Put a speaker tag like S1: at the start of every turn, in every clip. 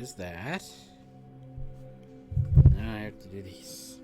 S1: there's that. Now I have to do these.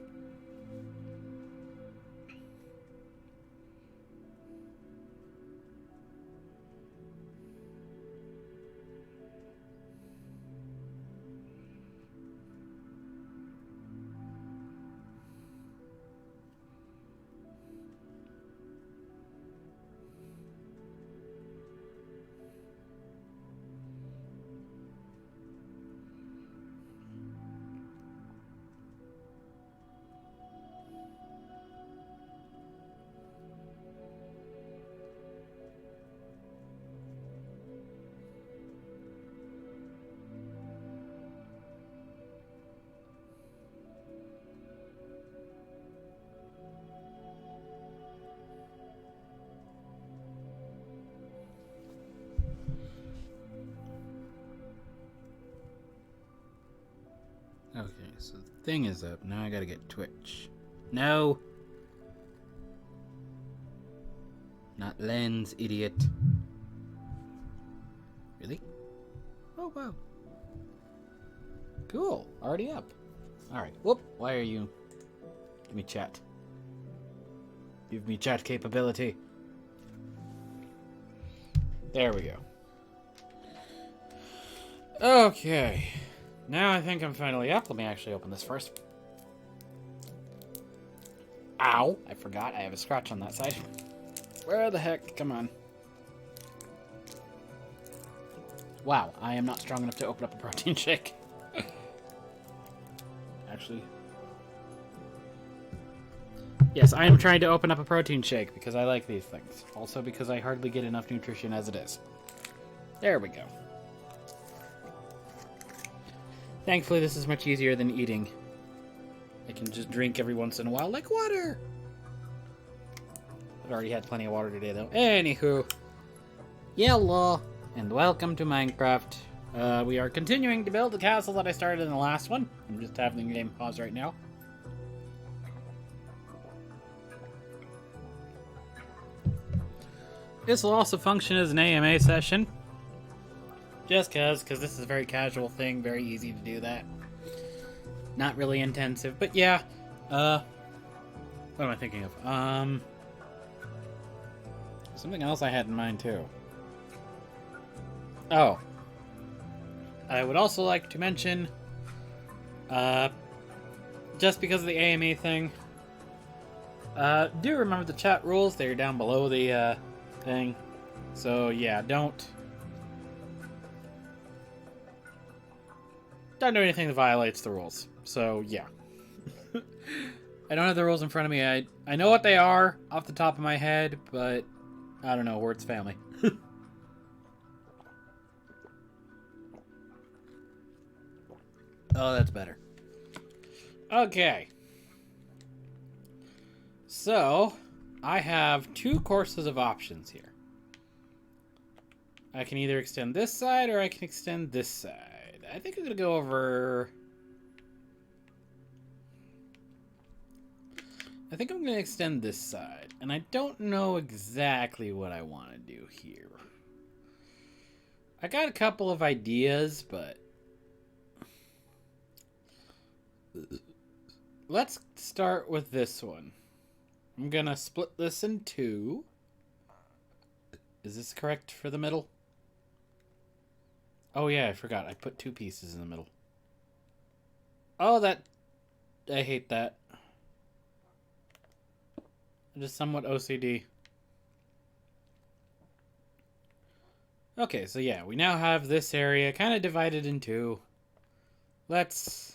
S1: Okay, so the thing is up. Now I gotta get Twitch. No! Not lens, idiot. Really? Oh, wow. Cool. Already up. Alright. Whoop. Why are you... Give me chat. Give me chat capability. There we go. Okay. Now I think I'm finally up. Let me actually open this first. Ow! I forgot I have a scratch on that side. Where the heck? Come on. Wow, I am not strong enough to open up a protein shake. Actually. Yes, I am trying to open up a protein shake because I like these things. Also because I hardly get enough nutrition as it is. There we go. Thankfully, this is much easier than eating. I can just drink every once in a while, like water. I've already had plenty of water today, though. Anywho. Yellow. And welcome to Minecraft. We are continuing to build the castle that I started in the last one. I'm just having the game pause right now. This will also function as an AMA session. Just because this is a very casual thing, very easy to do that. Not really intensive, but yeah. What am I thinking of? Something else I had in mind too. Oh. I would also like to mention, just because of the AMA thing, do remember the chat rules. They're down below the thing. So yeah, don't do anything that violates the rules. So, yeah. I don't have the rules in front of me. I know what they are off the top of my head, but I don't know. Words family. Oh, that's better. Okay. So, I have two courses of options here. I can either extend this side or I can extend this side. I think I'm going to go over... I think I'm going to extend this side. And I don't know exactly what I want to do here. I got a couple of ideas, but... Let's start with this one. I'm going to split this in two. Is this correct for the middle? Oh yeah, I forgot. I put two pieces in the middle. Oh, that... I hate that. I'm just somewhat OCD. Okay, so yeah, we now have this area kind of divided in two. Let's...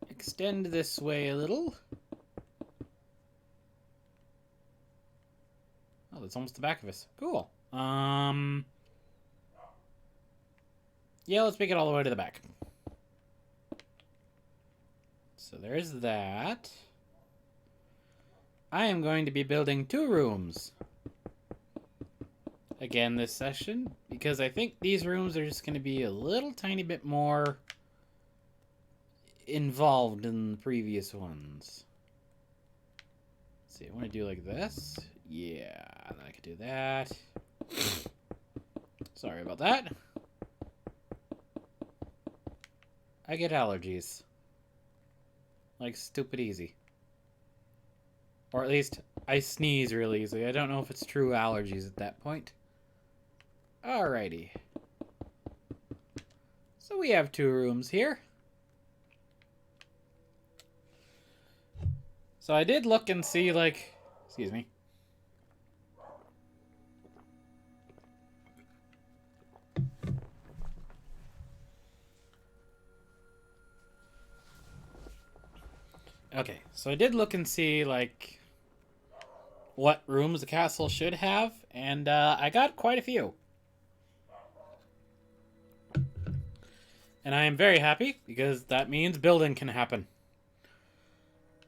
S1: extend this way a little. Oh, that's almost the back of us. Cool. Yeah, let's make it all the way to the back. So there's that. I am going to be building 2 rooms. Again this session, because I think these rooms are just going to be a little tiny bit more involved than the previous ones. Let's see, I want to do like this. Yeah, then I could do that. Sorry about that. I get allergies. Like, stupid easy. Or at least, I sneeze really easily. I don't know if it's true allergies at that point. Alrighty. So we have 2 rooms here. So I did look and see, like... Excuse me. Okay, so I did look and see, like, what rooms the castle should have, and I got quite a few. And I am very happy, because that means building can happen.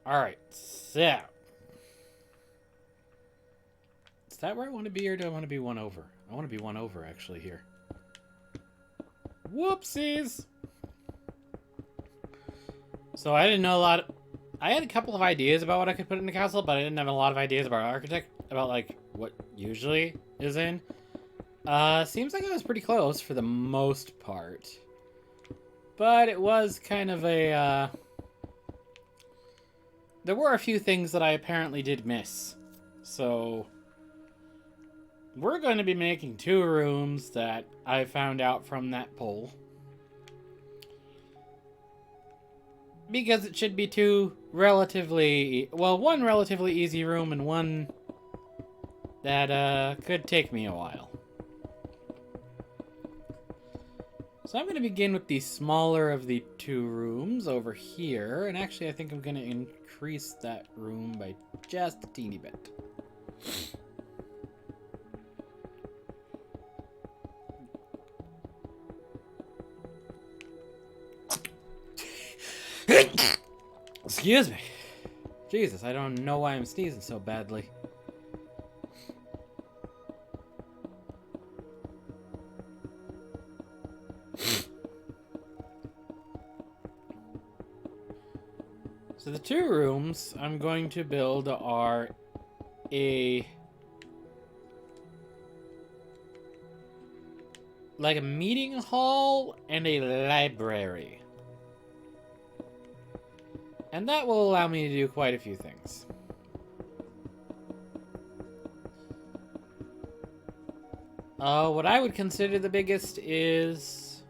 S1: Alright, so... Is that where I want to be, or do I want to be one over? I want to be one over, actually, here. Whoopsies! So I didn't know a lot... I had a couple of ideas about what I could put in the castle, but I didn't have a lot of ideas about about, like, what usually is in. Seems like I was pretty close for the most part. But it was kind of a, there were a few things that I apparently did miss. So... We're going to be making 2 rooms that I found out from that poll. Because it should be 2 relatively... Well, 1 relatively easy room and 1 that could take me a while. So I'm going to begin with the smaller of the 2 rooms over here. And actually, I think I'm going to increase that room by just a teeny bit. Excuse me. Jesus, I don't know why I'm sneezing so badly. So the 2 rooms I'm going to build are like a meeting hall and a library. And that will allow me to do quite a few things. What I would consider the biggest is...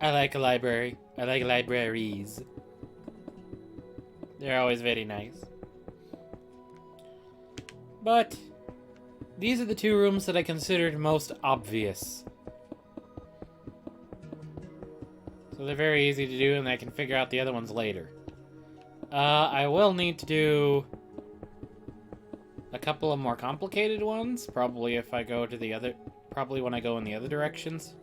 S1: I like a library. I like libraries. They're always very nice. But these are the 2 rooms that I considered most obvious. So they're very easy to do, and I can figure out the other ones later. I will need to do a couple of more complicated ones, probably if I go to the other... Probably when I go in the other directions.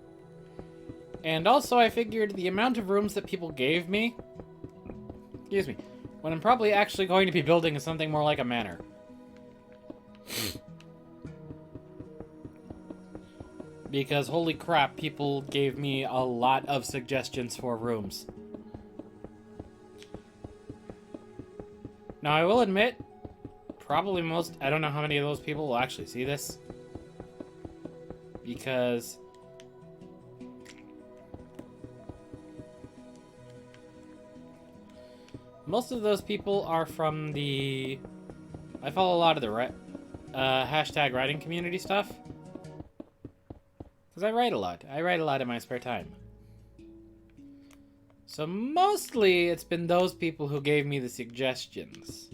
S1: And also I figured the amount of rooms that people gave me... Excuse me. When I'm probably actually going to be building something more like a manor. Because, holy crap, people gave me a lot of suggestions for rooms. Now, I will admit, probably most... I don't know how many of those people will actually see this. Because... most of those people are from the... I follow a lot of the hashtag writing community stuff. Because I write a lot. I write a lot in my spare time. So mostly it's been those people who gave me the suggestions.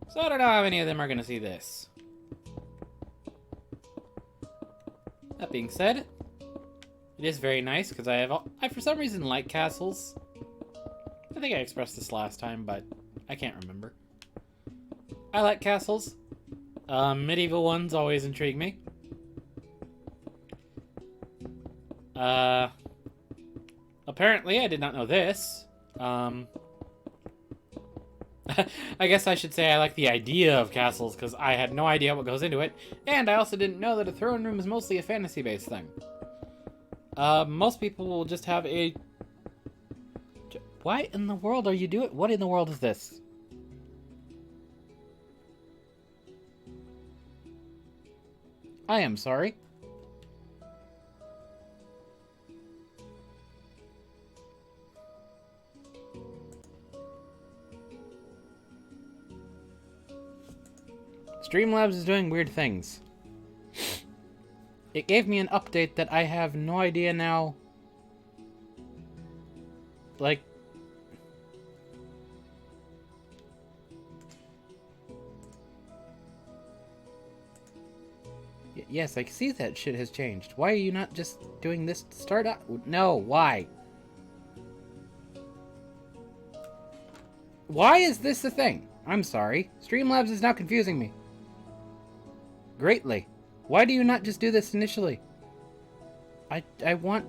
S1: So I don't know how many of them are going to see this. That being said, it is very nice because I for some reason like castles. I think I expressed this last time, but I can't remember. I like castles. Medieval ones always intrigue me. Apparently, I did not know this. I guess I should say I like the idea of castles, because I had no idea what goes into it, and I also didn't know that a throne room is mostly a fantasy-based thing. Most people will just have a... Why in the world are you doing? What in the world is this? I am sorry. Streamlabs is doing weird things. It gave me an update that I have no idea now. Like... Yes, I can see that shit has changed. Why are you not just doing this to start out? No, why? Why is this a thing? I'm sorry. Streamlabs is now confusing me. Greatly. Why do you not just do this initially? I want...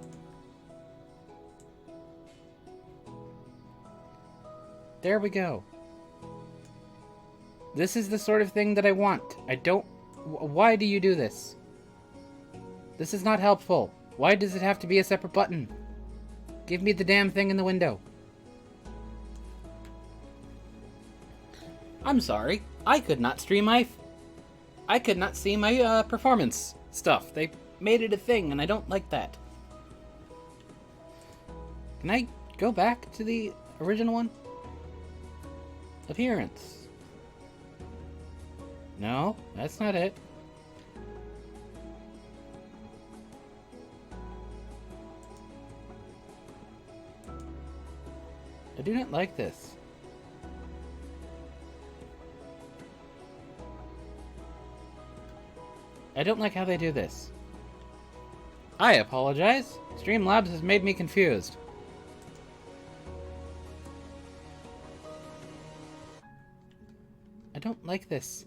S1: There we go. This is the sort of thing that I want. I don't... Why do you do this? This is not helpful. Why does it have to be a separate button? Give me the damn thing in the window. I'm sorry. I could not stream my... I could not see my performance stuff. They made it a thing, and I don't like that. Can I go back to the original one? Appearance. No, that's not it. I do not like this. I don't like how they do this. I apologize. Streamlabs has made me confused. I don't like this.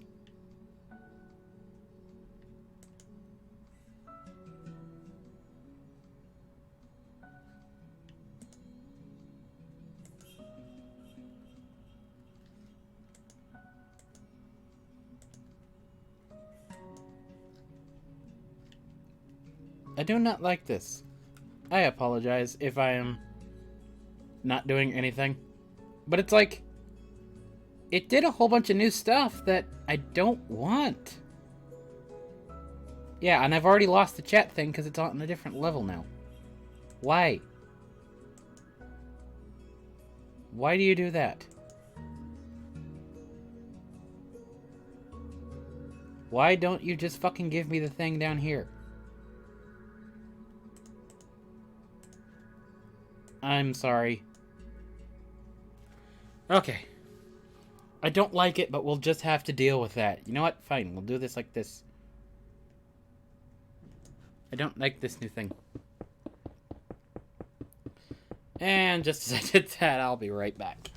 S1: I do not like this. I apologize if I am not doing anything. But it's like... It did a whole bunch of new stuff that I don't want. Yeah, and I've already lost the chat thing because it's on a different level now. Why? Why do you do that? Why don't you just fucking give me the thing down here? I'm sorry. Okay. I don't like it, but we'll just have to deal with that. You know what? Fine, we'll do this like this. I don't like this new thing. And just as I did that, I'll be right back.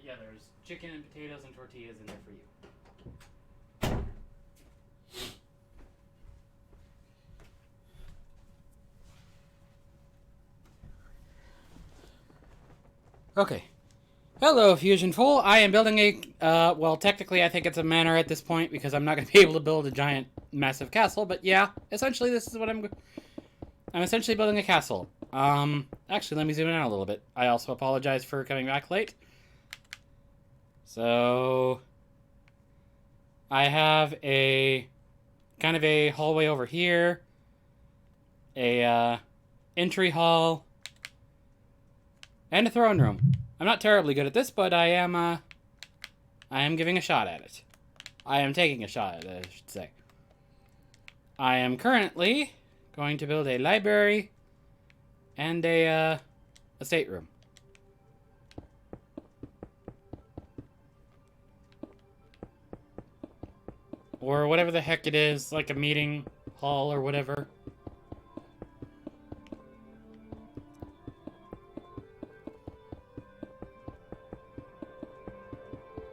S1: Yeah, there's chicken and potatoes and tortillas in there for you. Okay. Hello, Fusion Fool. I am building a, well, technically I think it's a manor at this point because I'm not going to be able to build a giant, massive castle, but yeah, essentially this is what I'm essentially building a castle. Actually, let me zoom in out a little bit. I also apologize for coming back late. So, I have a, kind of a hallway over here, a, entry hall, and a throne room. I'm not terribly good at this, but I am giving a shot at it. I am taking a shot at it, I should say. I am currently going to build a library and a stateroom. Or whatever the heck it is, like a meeting hall or whatever.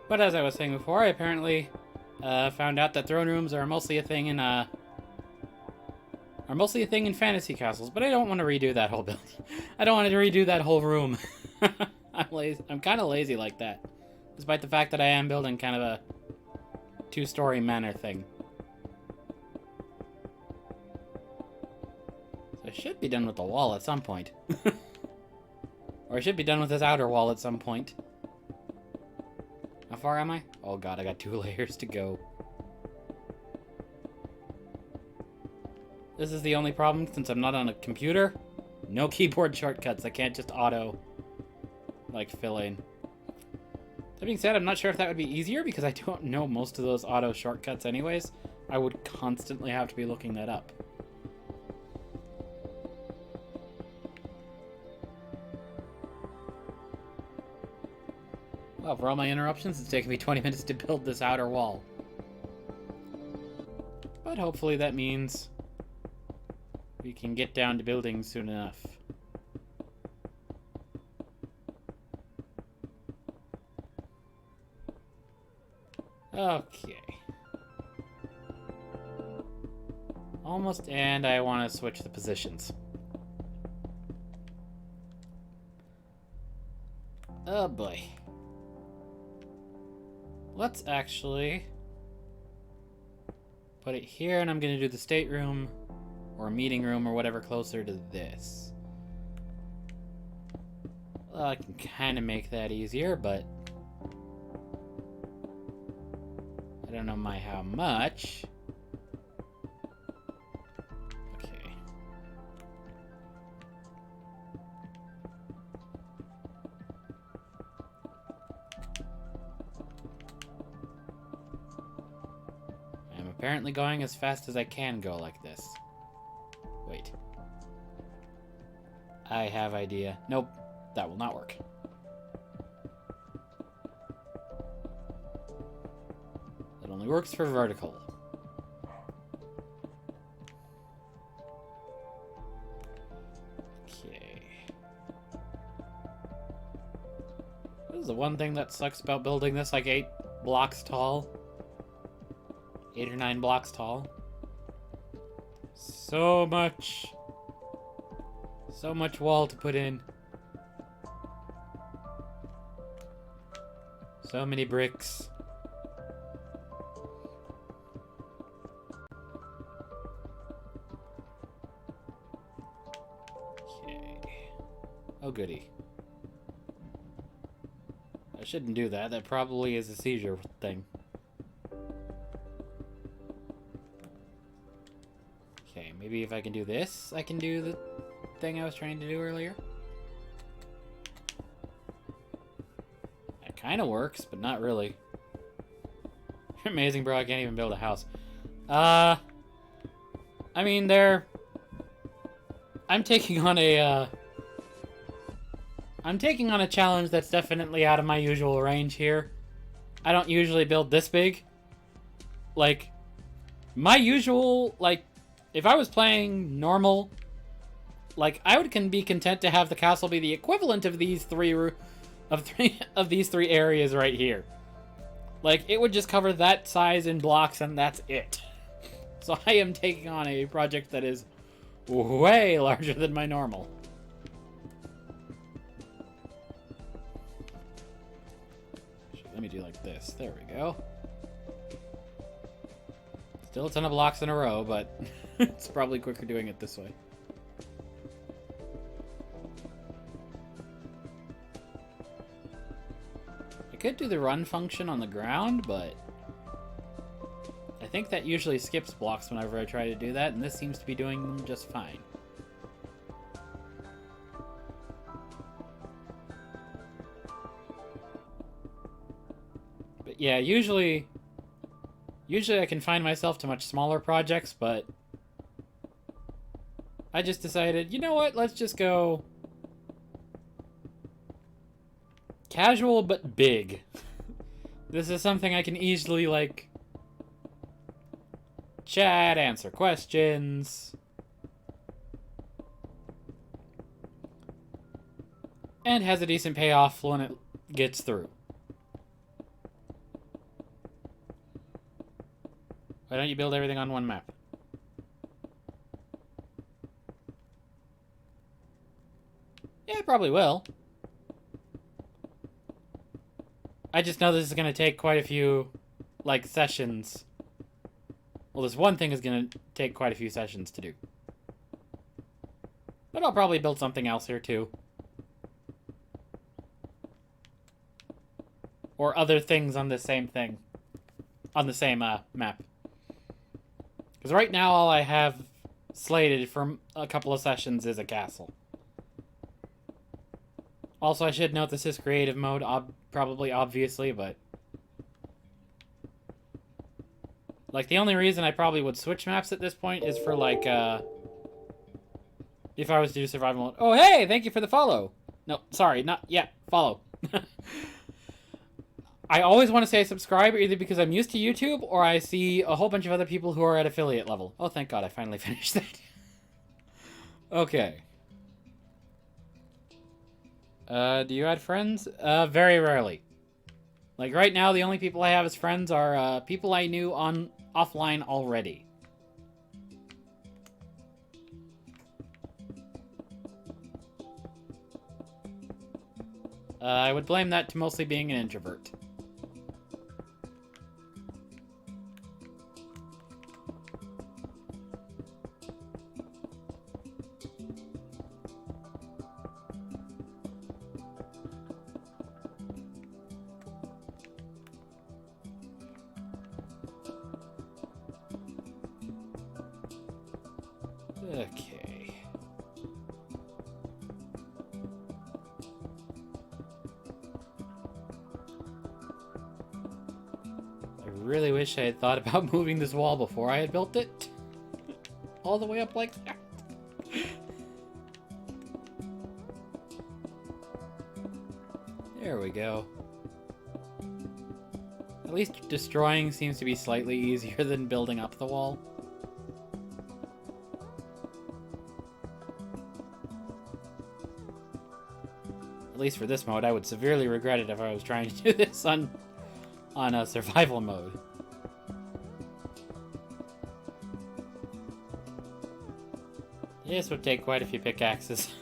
S1: But as I was saying before, I apparently found out that throne rooms are mostly a thing in fantasy castles. But I don't want to redo that whole building. I don't want to redo that whole room. I'm lazy. I'm kind of lazy like that, despite the fact that I am building kind of a two-story manor thing. So I should be done with the wall at some point. Or I should be done with this outer wall at some point. How far am I? Oh god, I got 2 layers to go. This is the only problem since I'm not on a computer. No keyboard shortcuts. I can't just auto, like, fill in. That being said, I'm not sure if that would be easier because I don't know most of those auto shortcuts anyways. I would constantly have to be looking that up. Well, for all my interruptions, it's taken me 20 minutes to build this outer wall. But hopefully that means we can get down to building soon enough. Okay. Almost, and I want to switch the positions. Oh boy. Let's actually put it here, and I'm going to do the stateroom or meeting room or whatever closer to this. Well, I can kind of make that easier, but I don't know how much. Okay. I'm apparently going as fast as I can go like this. Wait. I have idea. Nope, that will not work. That only works for vertical. Okay. This is the one thing that sucks about building this like 8 blocks tall. 8 or 9 blocks tall. So much wall to put in. So many bricks. Okay. Oh goody. I shouldn't do that. That probably is a seizure thing. Okay, maybe if I can do this, I can do the thing I was trying to do earlier. That kind of works, but not really. You're amazing, bro. I can't even build a house. I mean, I'm taking on a challenge that's definitely out of my usual range here. I don't usually build this big. Like, my usual, like, if I was playing normal, like, I would be content to have the castle be the equivalent of these three areas right here. Like, it would just cover that size in blocks and that's it. So I am taking on a project that is way larger than my normal. Let me do like this. There we go. Still a ton of blocks in a row, but it's probably quicker doing it this way. I could do the run function on the ground, but I think that usually skips blocks whenever I try to do that, and this seems to be doing them just fine. But yeah, usually I can find myself to much smaller projects, but I just decided, you know what, let's just go casual but big. This is something I can easily, like, chat, answer questions, and has a decent payoff when it gets through. Why don't you build everything on one map? Yeah, it probably will. I just know this is going to take quite a few, like, sessions. Well, this one thing is going to take quite a few sessions to do. But I'll probably build something else here, too. Or other things on the same thing. On the same, map. Because right now, all I have slated for a couple of sessions is a castle. Also, I should note this is creative mode, probably, obviously, but... Like, the only reason I probably would switch maps at this point is for, like, if I was to do survival mode. Oh, hey! Thank you for the follow! No, sorry, not yet. Follow. I always want to say subscribe, either because I'm used to YouTube, or I see a whole bunch of other people who are at affiliate level. Oh, thank God, I finally finished that. Okay. Do you add friends? Very rarely. Like, right now, the only people I have as friends are, people I knew offline already. I would blame that to mostly being an introvert. Okay. I really wish I had thought about moving this wall before I had built it. All the way up like that. There we go. At least destroying seems to be slightly easier than building up the wall. At least for this mode, I would severely regret it if I was trying to do this on a survival mode. This would take quite a few pickaxes.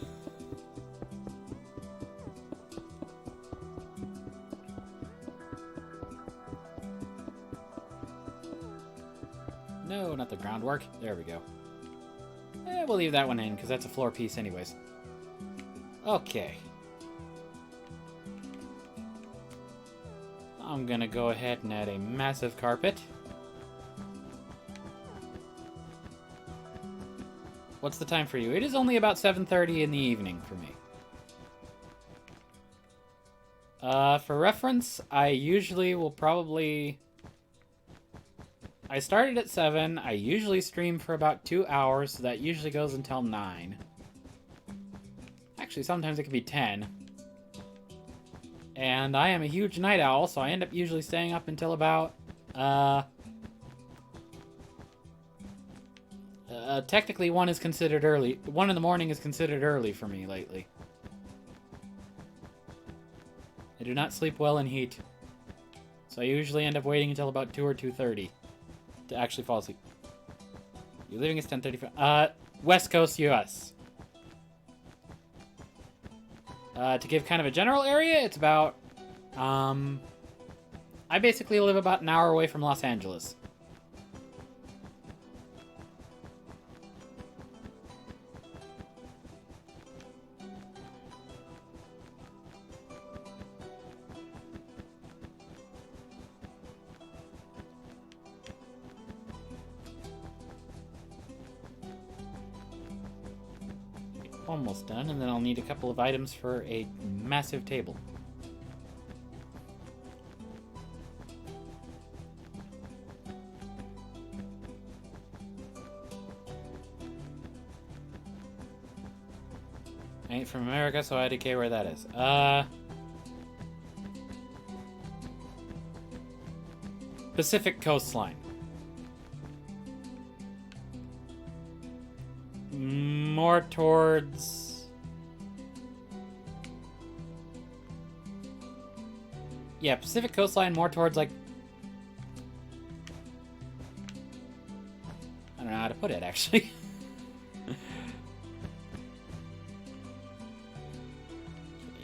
S1: No, not the groundwork. There we go. We'll leave that one in, because that's a floor piece anyways. Okay. I'm gonna go ahead and add a massive carpet. What's the time for you? It is only about 7:30 in the evening for me. For reference, I usually will probably... I started at 7. I usually stream for about 2 hours, so that usually goes until 9. Actually, sometimes it can be 10. And I am a huge night owl, so I end up usually staying up until about, technically 1 is considered early. 1 in the morning is considered early for me lately. I do not sleep well in heat. So I usually end up waiting until about 2 or 2:30 to actually fall asleep. You're leaving is 10:35. West Coast, US. To give kind of a general area, it's about, I basically live about an hour away from Los Angeles. Almost done, and then I'll need a couple of items for a massive table. I ain't from America, so I decay where that is. Pacific coastline. More towards... Yeah, Pacific coastline, more towards, like... know how to put it, actually.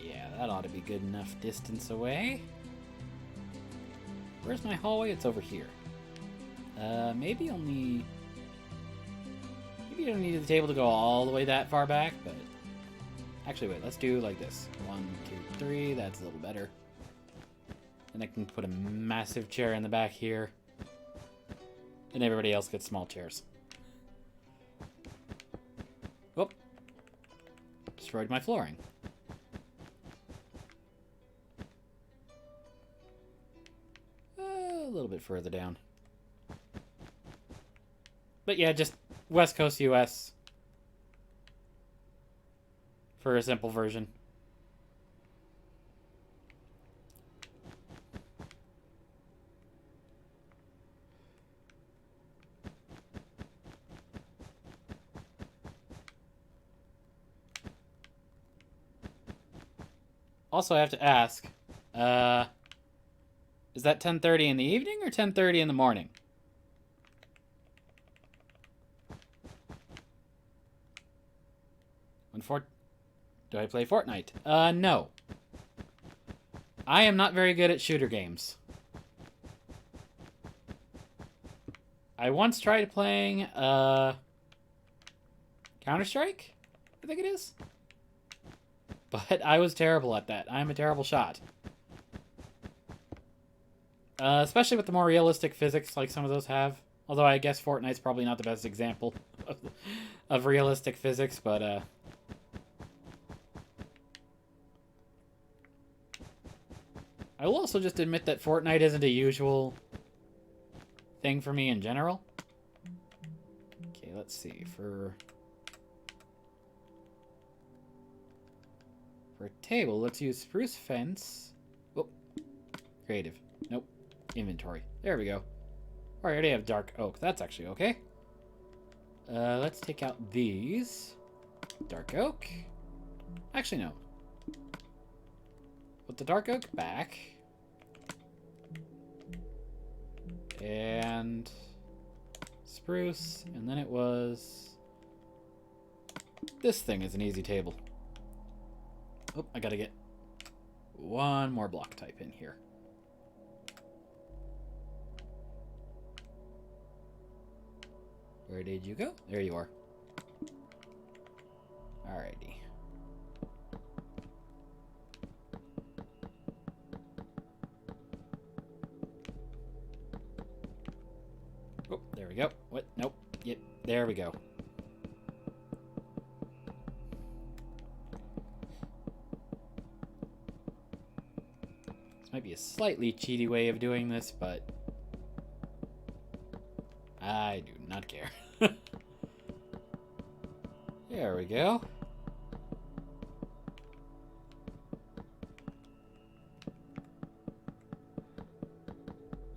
S1: Yeah, that ought to be good enough distance away. Where's my hallway? It's over here. Maybe you don't need the table to go all the way that far back, but... Actually, wait, let's do like this. 1, 2, 3, that's a little better. And I can put a massive chair in the back here. And everybody else gets small chairs. Whoop. Destroyed my flooring. A little bit further down. But yeah, just West Coast US. For a simple version. Also, I have to ask, is that 10:30 in the evening or 10:30 in the morning? Do I play Fortnite? No. I am not very good at shooter games. I once tried playing, Counter-Strike? I think it is. But I was terrible at that. I'm a terrible shot. Especially with the more realistic physics like some of those have. Although I guess Fortnite's probably not the best example of realistic physics, but, I will also just admit that Fortnite isn't a usual thing for me in general. Okay, let's see. For a table, let's use spruce fence. Oh, creative. Nope. Inventory. There we go. Oh, I already have dark oak. That's actually okay. Let's take out these. Dark oak. Actually, no. Put the dark oak back. And spruce. And then it was... This thing is an easy table. Oh, I gotta get one more block type in here. Where did you go? There you are. Alrighty. Oh, there we go. What? Nope. Yep, there we go. This might be a slightly cheaty way of doing this, but I do not care. There we go.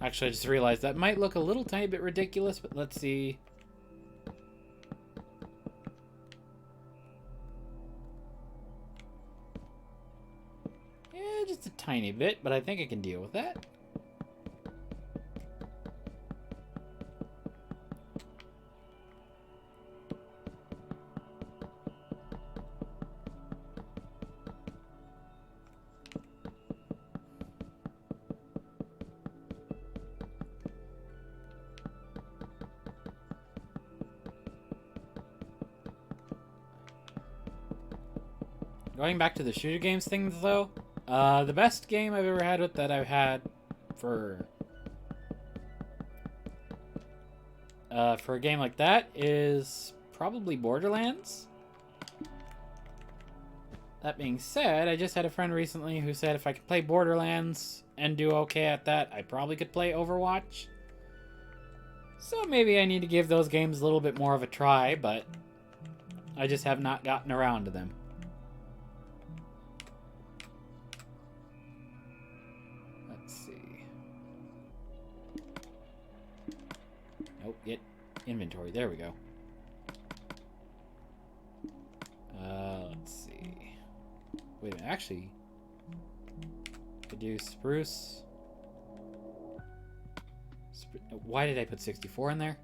S1: Actually, I just realized that might look a little tiny bit ridiculous, but let's see. Yeah, just a tiny bit, but I think I can deal with that. Going back to the shooter games things, though, the best game I've ever had with that I've had for a game like that is probably Borderlands. That being said, I just had a friend recently who said if I could play Borderlands and do okay at that, I probably could play Overwatch. So maybe I need to give those games a little bit more of a try, but I just have not gotten around to them. Nope, get inventory. There we go. Let's see. Wait a minute, actually, I could do spruce. Why did I put 64 in there?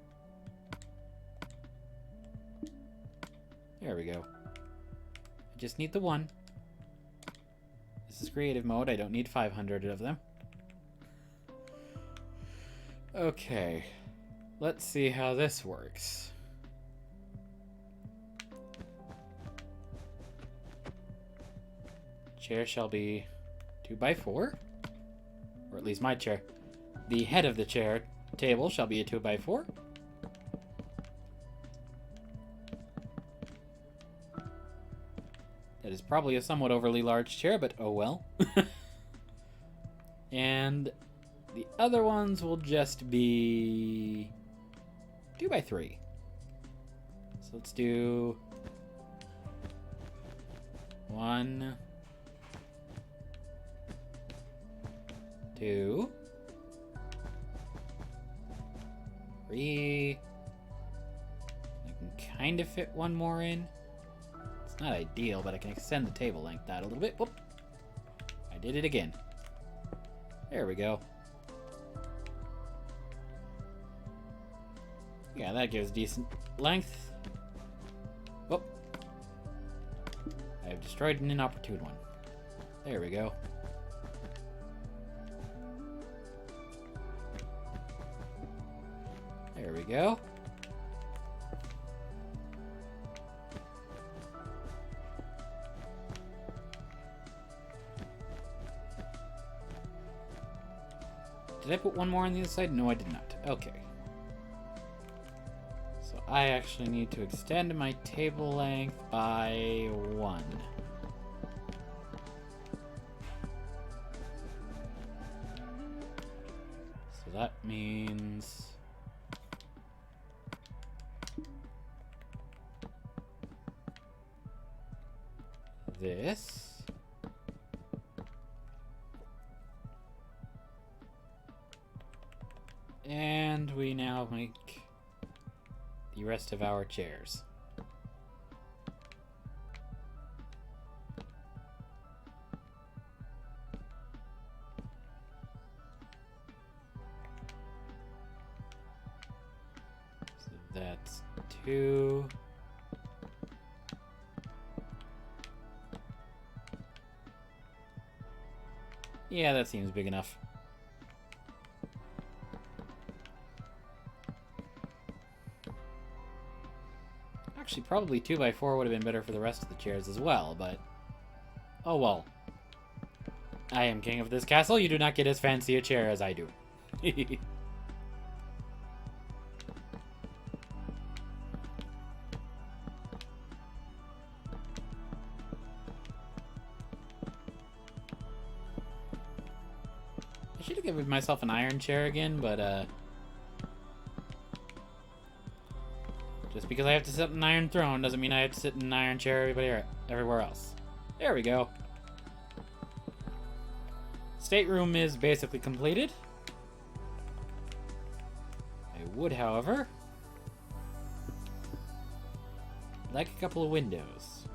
S1: There we go. I just need the one. This is creative mode. I don't need 500 of them. Okay. Let's see how this works. Chair shall be 2x4. Or at least my chair. The head of the chair table shall be a 2x4. That is probably a somewhat overly large chair, but oh well. And the other ones will just be 2x3. So let's do 1, 2, 3. I can kind of fit one more in. It's not ideal, but I can extend the table length out a little bit. Whoop. I did it again. There we go. Yeah, that gives decent length. Whoop. I have destroyed an inopportune one. There we go. There we go. Did I put one more on the other side? No, I did not. Okay. So I actually need to extend my table length by 1. So that means this. And we now make the rest of our chairs. So that's 2. Yeah, that seems big enough. Actually, probably 2x4 would have been better for the rest of the chairs as well, but oh well. I am king of this castle. You do not get as fancy a chair as I do. I should have given myself an iron chair again, but just because I have to sit in an iron throne doesn't mean I have to sit in an iron chair everywhere else. There we go. Stateroom is basically completed. I would, however, like a couple of windows.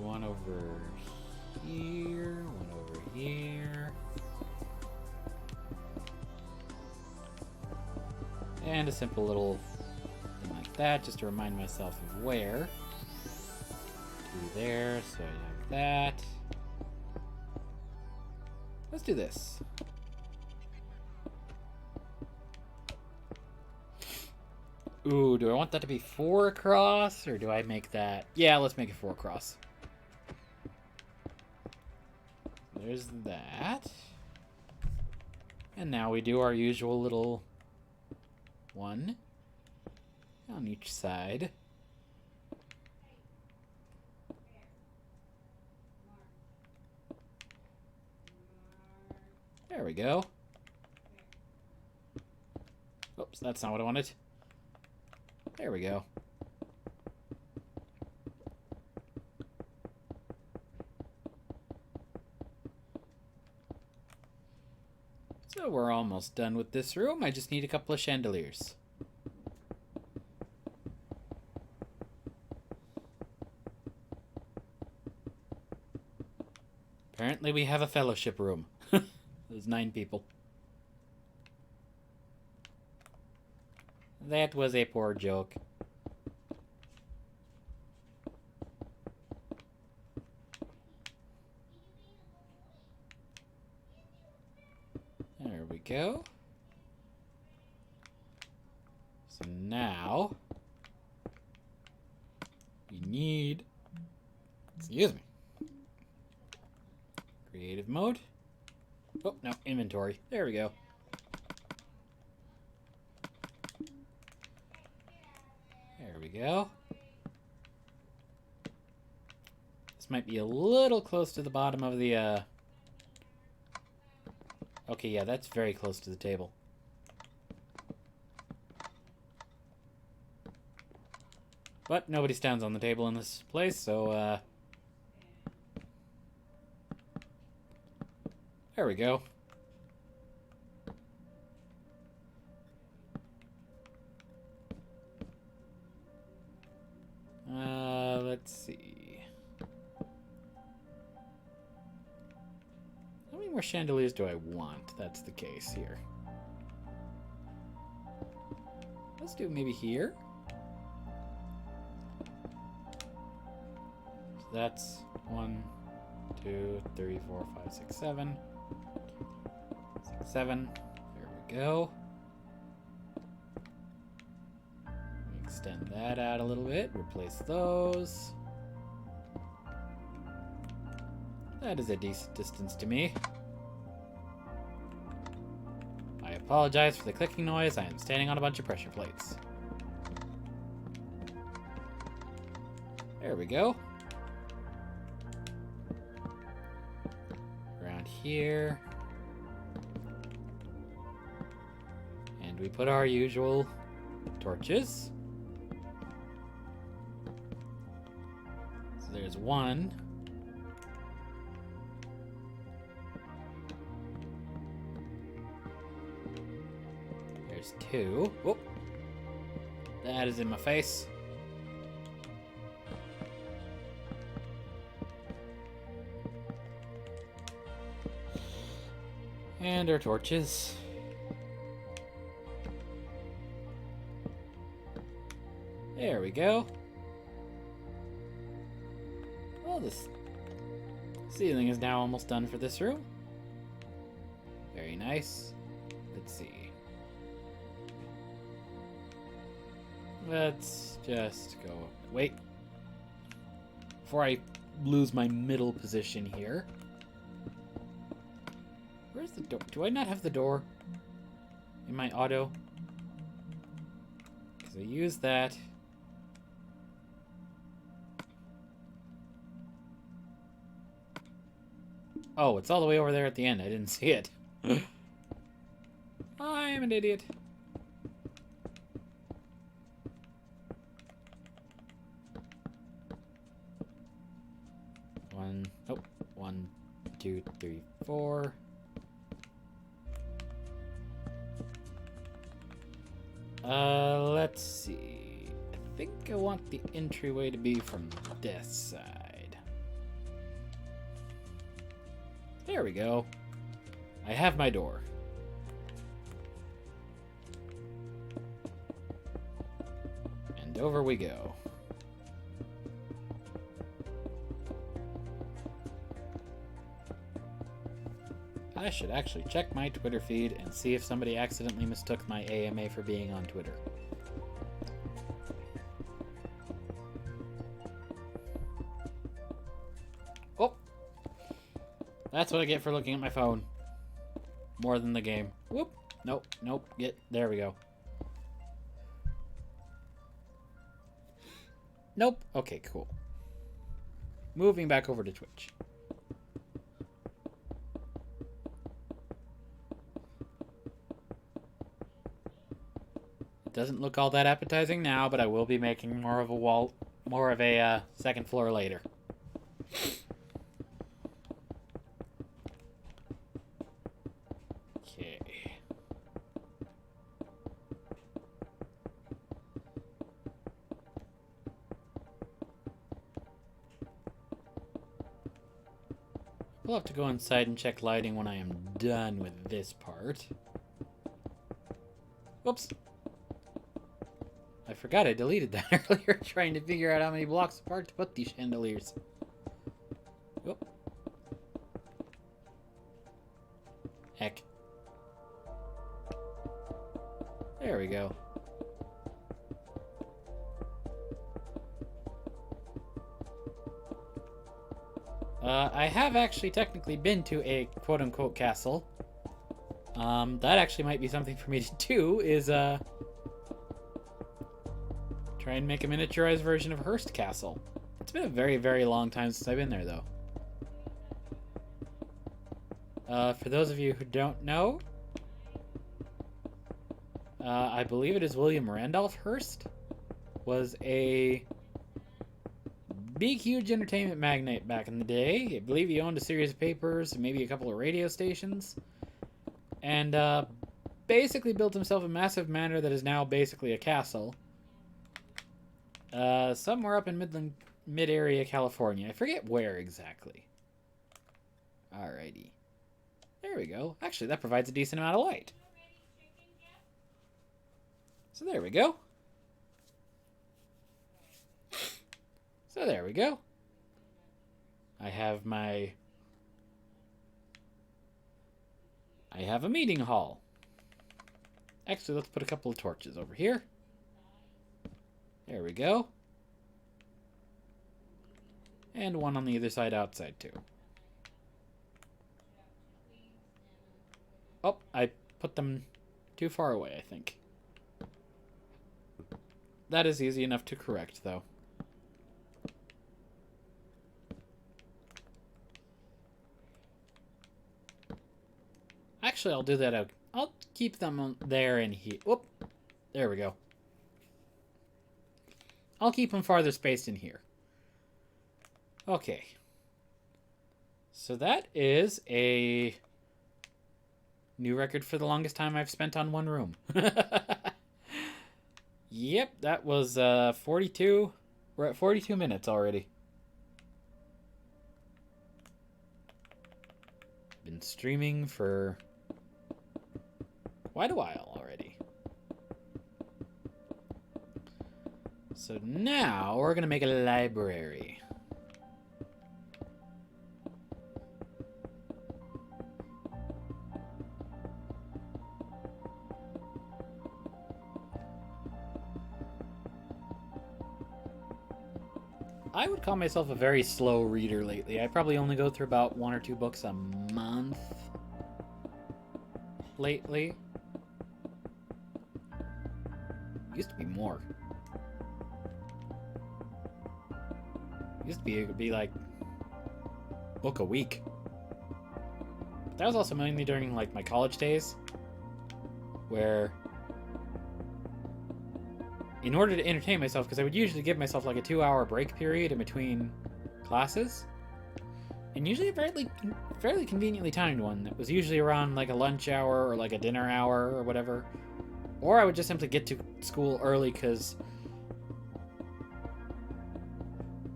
S1: One over here, one over here. And a simple little thing like that, just to remind myself of where. 2 there, so I have that. Let's do this. Ooh, do I want that to be 4 across, or do I make that? Yeah, let's make it 4 across. There's that. And now we do our usual little 1 on each side. There we go. Oops, that's not what I wanted. There we go. So we're almost done with this room. I just need a couple of chandeliers. Apparently we have a fellowship room. There's 9 people. That was a poor joke. There we go. So now we need, excuse me, creative mode. Oh, no, inventory. There we go. There we go. This might be a little close to the bottom of the, Okay, yeah, that's very close to the table. But nobody stands on the table in this place, so, there we go. Let's see. How many more chandeliers do I want? That's the case here. Let's do maybe here. So that's 1, 2, 3, 4, 5, 6, 7. 6, 7. There we go. Extend that out a little bit. Replace those. That is a decent distance to me. I apologize for the clicking noise. I am standing on a bunch of pressure plates. There we go. Around here. And we put our usual torches. So there's one. There's two. Oh, that is in my face. And our torches. There we go. Well, this ceiling is now almost done for this room. Very nice. Let's see. Let's just go. Wait. Before I lose my middle position here. Where's the door? Do I not have the door in my auto? Because I used that. Oh, it's all the way over there at the end. I didn't see it. I am an idiot. Oh, 1, 2, 3, 4. Let's see. I think I want the entryway to be from this side. There we go. I have my door. And over we go. I should actually check my Twitter feed and see if somebody accidentally mistook my AMA for being on Twitter. Oh! That's what I get for looking at my phone. More than the game. Whoop! Nope, nope, there we go. Nope. Okay, cool. Moving back over to Twitch. Doesn't look all that appetizing now, but I will be making more of a second floor later. Okay. We'll have to go inside and check lighting when I am done with this part. Whoops. forgot I deleted that earlier, trying to figure out how many blocks apart to put these chandeliers. Oh. Heck. There we go. I have actually technically been to a quote-unquote castle. That actually might be something for me to do, is, try and make a miniaturized version of Hearst Castle. It's been a very, very long time since I've been there, though. For those of you who don't know, I believe it is William Randolph Hearst, was a big, huge entertainment magnate back in the day. I believe he owned a series of papers and maybe a couple of radio stations. And basically built himself a massive manor that is now basically a castle. Somewhere up in mid-area California. I forget where exactly. Alrighty. There we go. Actually, that provides a decent amount of light. So there we go. So there we go. I have a meeting hall. Actually, let's put a couple of torches over here. There we go. And one on the other side outside, too. Oh, I put them too far away, I think. That is easy enough to correct, though. Actually, I'll do that out. I'll keep them there and here. Whoop. There we go. I'll keep them farther spaced in here. Okay. So that is a new record for the longest time I've spent on one room. Yep, that was 42. We're at 42 minutes already. Been streaming for quite a while already. So now we're gonna make a library. I would call myself a very slow reader lately. I probably only go through about 1 or 2 books a month lately. Used to be more. Used to be like book a week. That was also mainly during like my college days, where in order to entertain myself, because I would usually give myself like a 2-hour break period in between classes, and usually a fairly conveniently timed one that was usually around like a lunch hour or like a dinner hour or whatever, or I would just simply get to school early because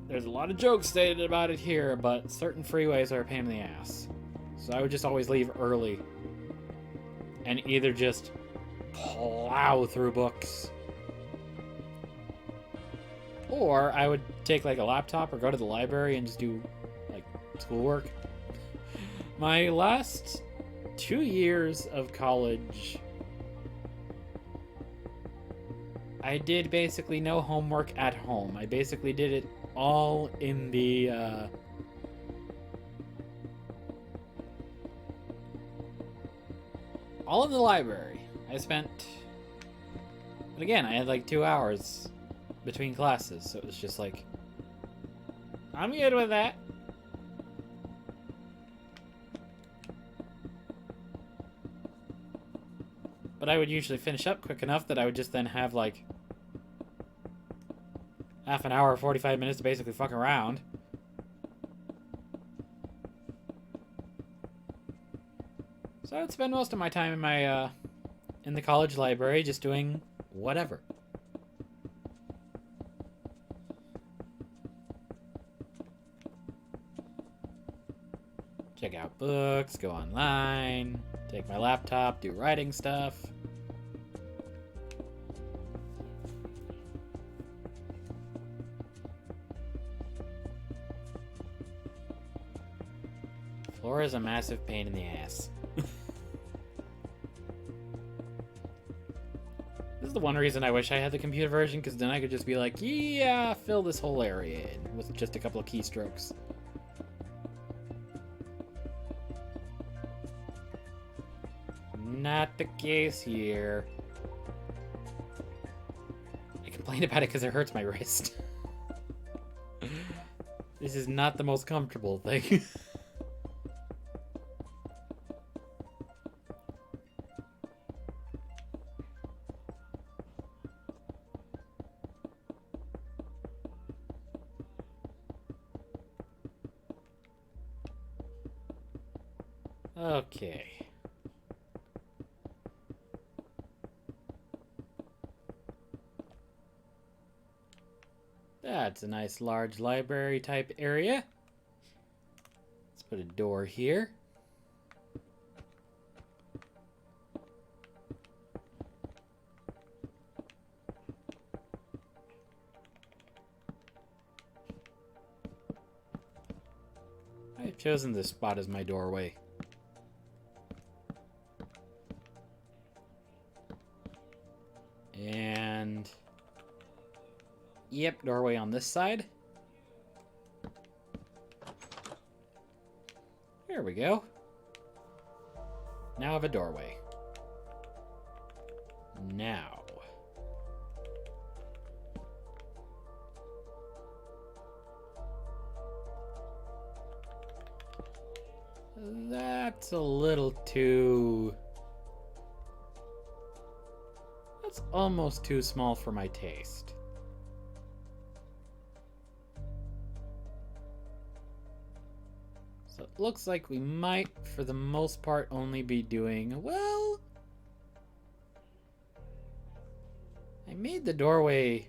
S1: there's a lot of jokes stated about it here, but certain freeways are a pain in the ass. So I would just always leave early and either just plow through books, or I would take like a laptop or go to the library and just do like schoolwork. My last 2 years of college, I did basically no homework at home. I basically did it all in the library. I spent, but again, I had like 2 hours between classes, so it was just like, I'm good with that. But I would usually finish up quick enough that I would just then have like half an hour, 45 minutes to basically fuck around. So I would spend most of my time in my in the college library just doing whatever. Check out books, go online, take my laptop, do writing stuff. Floor is a massive pain in the ass. This is the one reason I wish I had the computer version, because then I could just be like, yeah, fill this whole area in with just a couple of keystrokes. Not the case here. I complained about it because it hurts my wrist. This is not the most comfortable thing. Okay. That's a nice large library type area. Let's put a door here. I've chosen this spot as my doorway. And yep, doorway on this side. There we go. Now I have a doorway. Now. That's a little too... That's almost too small for my taste. So it looks like we might, for the most part, only be doing, well... I made the doorway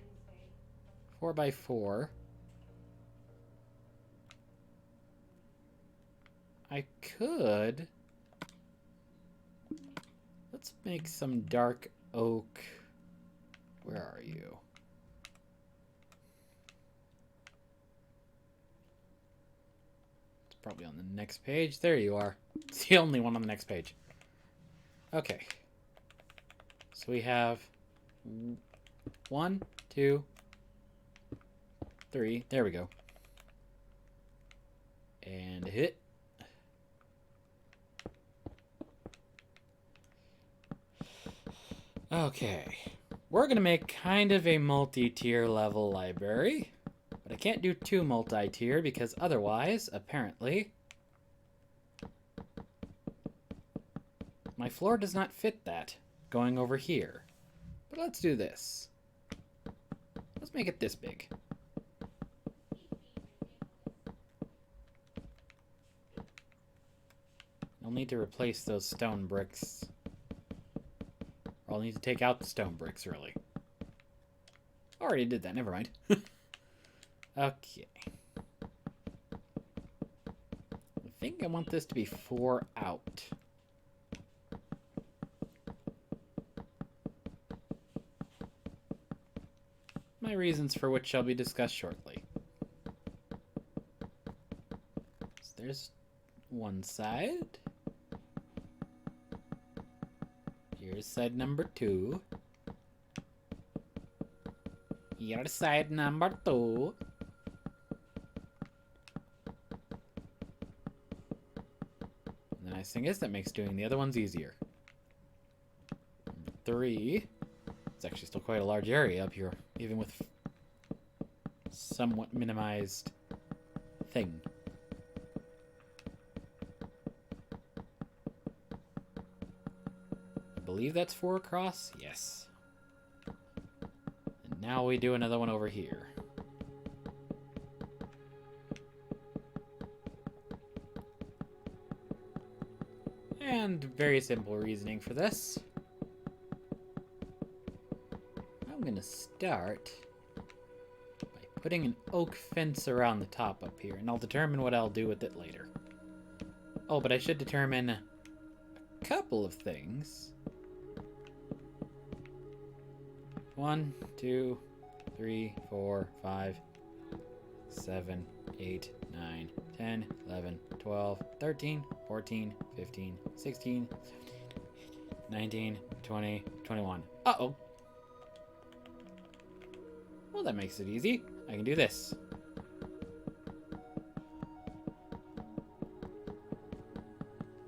S1: 4x4. I could... Let's make some dark oak. Where are you? It's probably on the next page. There you are. It's the only one on the next page. Okay. So we have 1, 2, 3. There we go. And hit. Okay, we're gonna make kind of a multi-tier level library, but I can't do too multi-tier because otherwise, apparently, my floor does not fit that going over here. But let's do this. Let's make it this big. I'll need to replace those stone bricks. I'll need to take out the stone bricks, really. Already did that, never mind. Okay. I think I want this to be 4 out. My reasons for which shall be discussed shortly. So there's one side. Here's side number 2. Here's side number 2. And the nice thing is that makes doing the other ones easier. Number 3. It's actually still quite a large area up here, even with somewhat minimized thing. I believe that's 4 across. Yes. And now we do another one over here. And very simple reasoning for this. I'm gonna start by putting an oak fence around the top up here, and I'll determine what I'll do with it later. Oh, but I should determine a couple of things. 1, 2, 3, 4, 5, 7, 8, 9, 10, 11, 12, 13, 14, 15, 16, 19, 20, 21. Uh-oh. Well, that makes it easy. I can do this.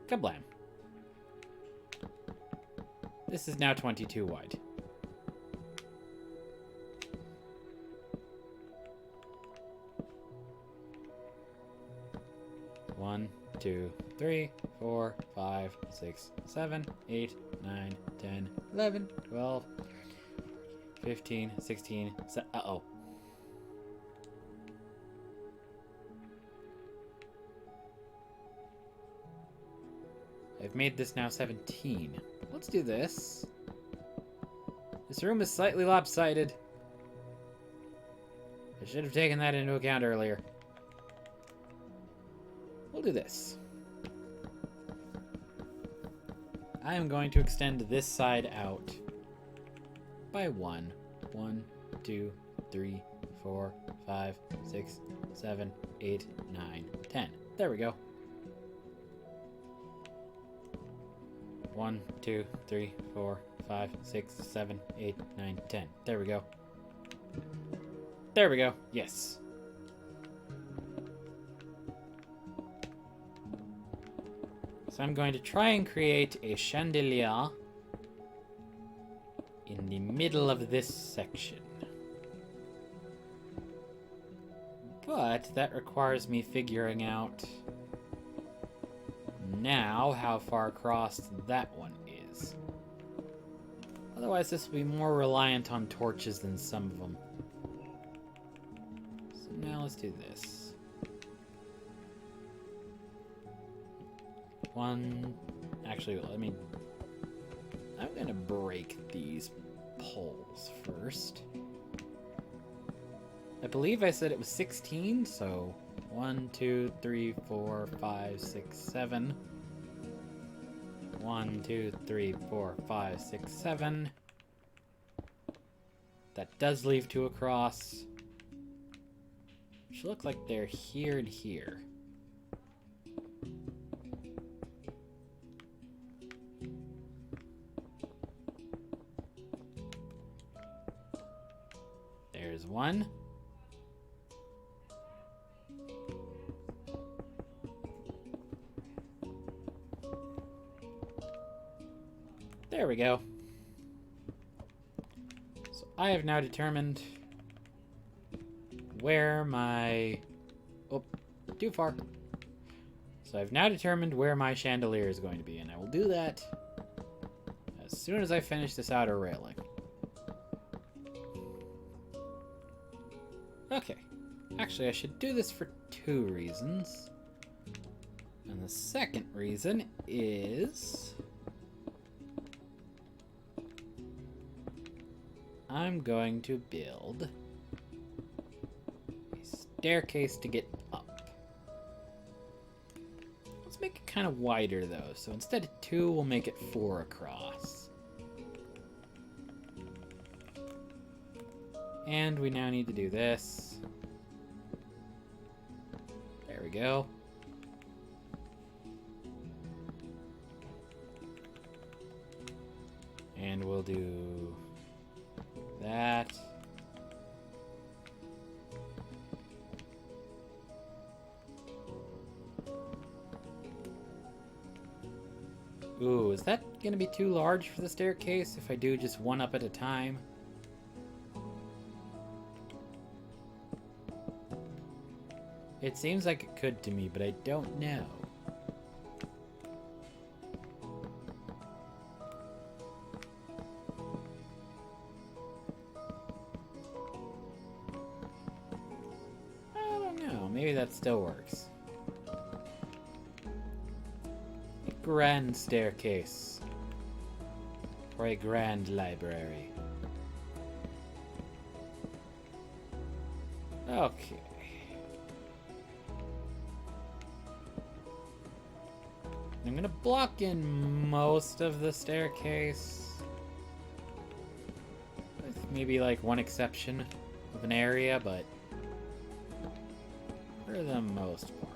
S1: Kablam. This is now 22 wide. One, 2, 3, 4, 5, 6, 7, 8, 9, 10, 11, 12, 15, 16, uh-oh. I've made this now 17. Let's do this. This room is slightly lopsided. I should have taken that into account earlier. We'll do this. I am going to extend this side out by 1. 1, 2, 3, 4, 5, 6, 7, 8, 9, 10. There we go. 1, 2, 3, 4, 5, 6, 7, 8, 9, 10. There we go. There we go. Yes. So I'm going to try and create a chandelier in the middle of this section. But that requires me figuring out now how far across that one is. Otherwise, this will be more reliant on torches than some of them. So now let's do this. Actually, I'm gonna break these poles first. I believe I said it was 16, so 1, 2, 3, 4, 5, 6, 7. 1, 2, 3, 4, 5, 6, 7. That does leave 2 across. Which look like they're here and here. There's 1. There we go. So I have now determined where my... Oh, too far. So I've now determined where my chandelier is going to be, and I will do that as soon as I finish this outer railing. Okay. Actually, I should do this for 2 reasons. And the second reason is... I'm going to build a staircase to get up. Let's make it kind of wider, though. So instead of 2, we'll make it 4 across. And we now need to do this. There we go. And we'll do that. Ooh, is that gonna be too large for the staircase if I do just 1 up at a time? It seems like it could to me, but I don't know. I don't know. Maybe that still works. A grand staircase. Or a grand library. Okay. I'm gonna block in most of the staircase. With maybe like 1 exception of an area, but for the most part.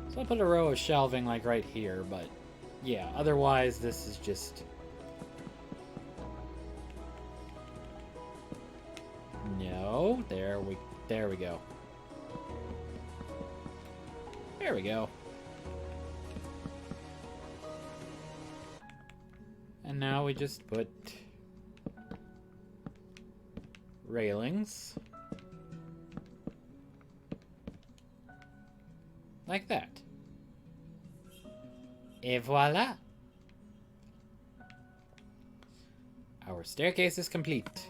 S1: So I'll put a row of shelving like right here, but yeah, otherwise this is just... No, there we go. There we go. And now we just put railings like that. Et voila! Our staircase is complete.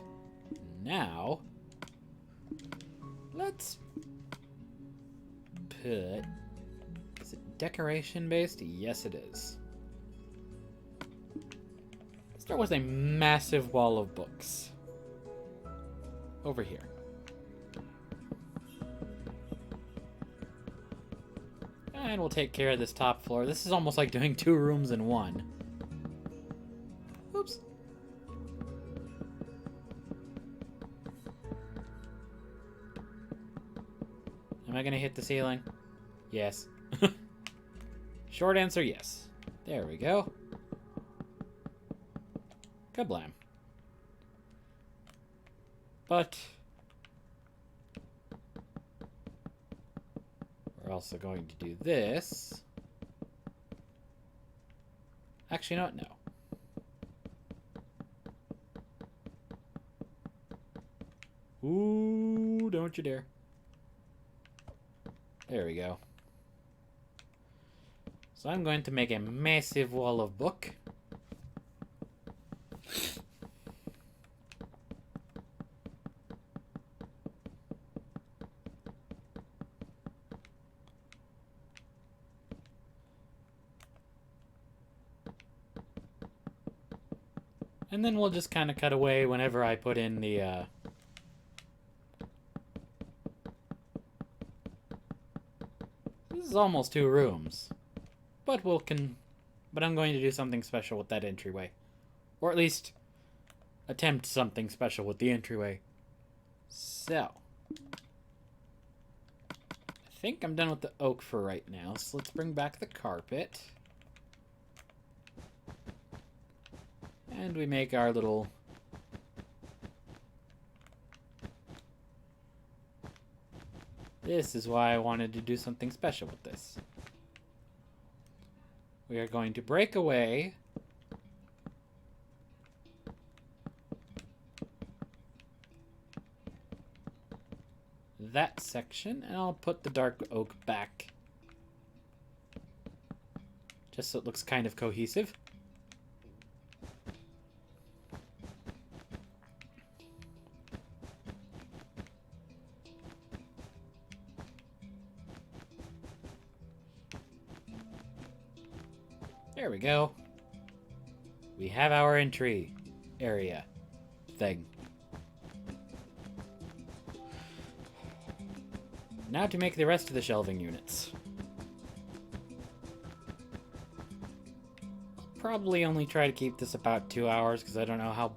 S1: Now, let's put... Is it decoration based? Yes, it is. Start with a massive wall of books. Over here. And we'll take care of this top floor. This is almost like doing 2 rooms in one. Oops. Am I gonna hit the ceiling? Yes. Short answer, yes. There we go. Kablam. But we're also going to do this. Actually, not no. Ooh, don't you dare. There we go. So I'm going to make a massive wall of book. And then we'll just kind of cut away whenever I put in the, This is almost 2 rooms. But but I'm going to do something special with that entryway. Or at least attempt something special with the entryway. So, I think I'm done with the oak for right now. So let's bring back the carpet. And we make our little... This is why I wanted to do something special with this. We are going to break away that section, and I'll put the dark oak back just so it looks kind of cohesive. There we go. We have our entry area thing. Now to make the rest of the shelving units. I'll probably only try to keep this about 2 hours because I don't know how...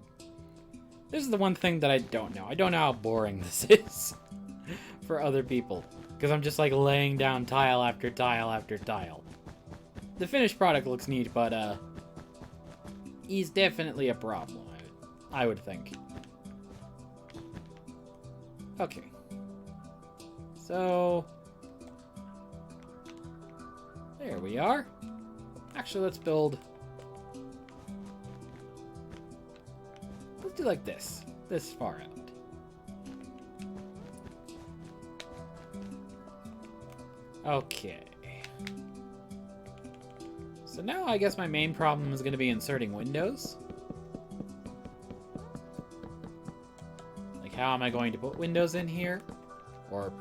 S1: This is the one thing that I don't know. I don't know how boring this is for other people. Because I'm just like laying down tile after tile after tile. The finished product looks neat, but he's definitely a problem, I would think. Okay. So, there we are. Actually, let's do like this far out. Okay. So now I guess my main problem is going to be inserting windows. Like, how am I going to put windows in here? Or...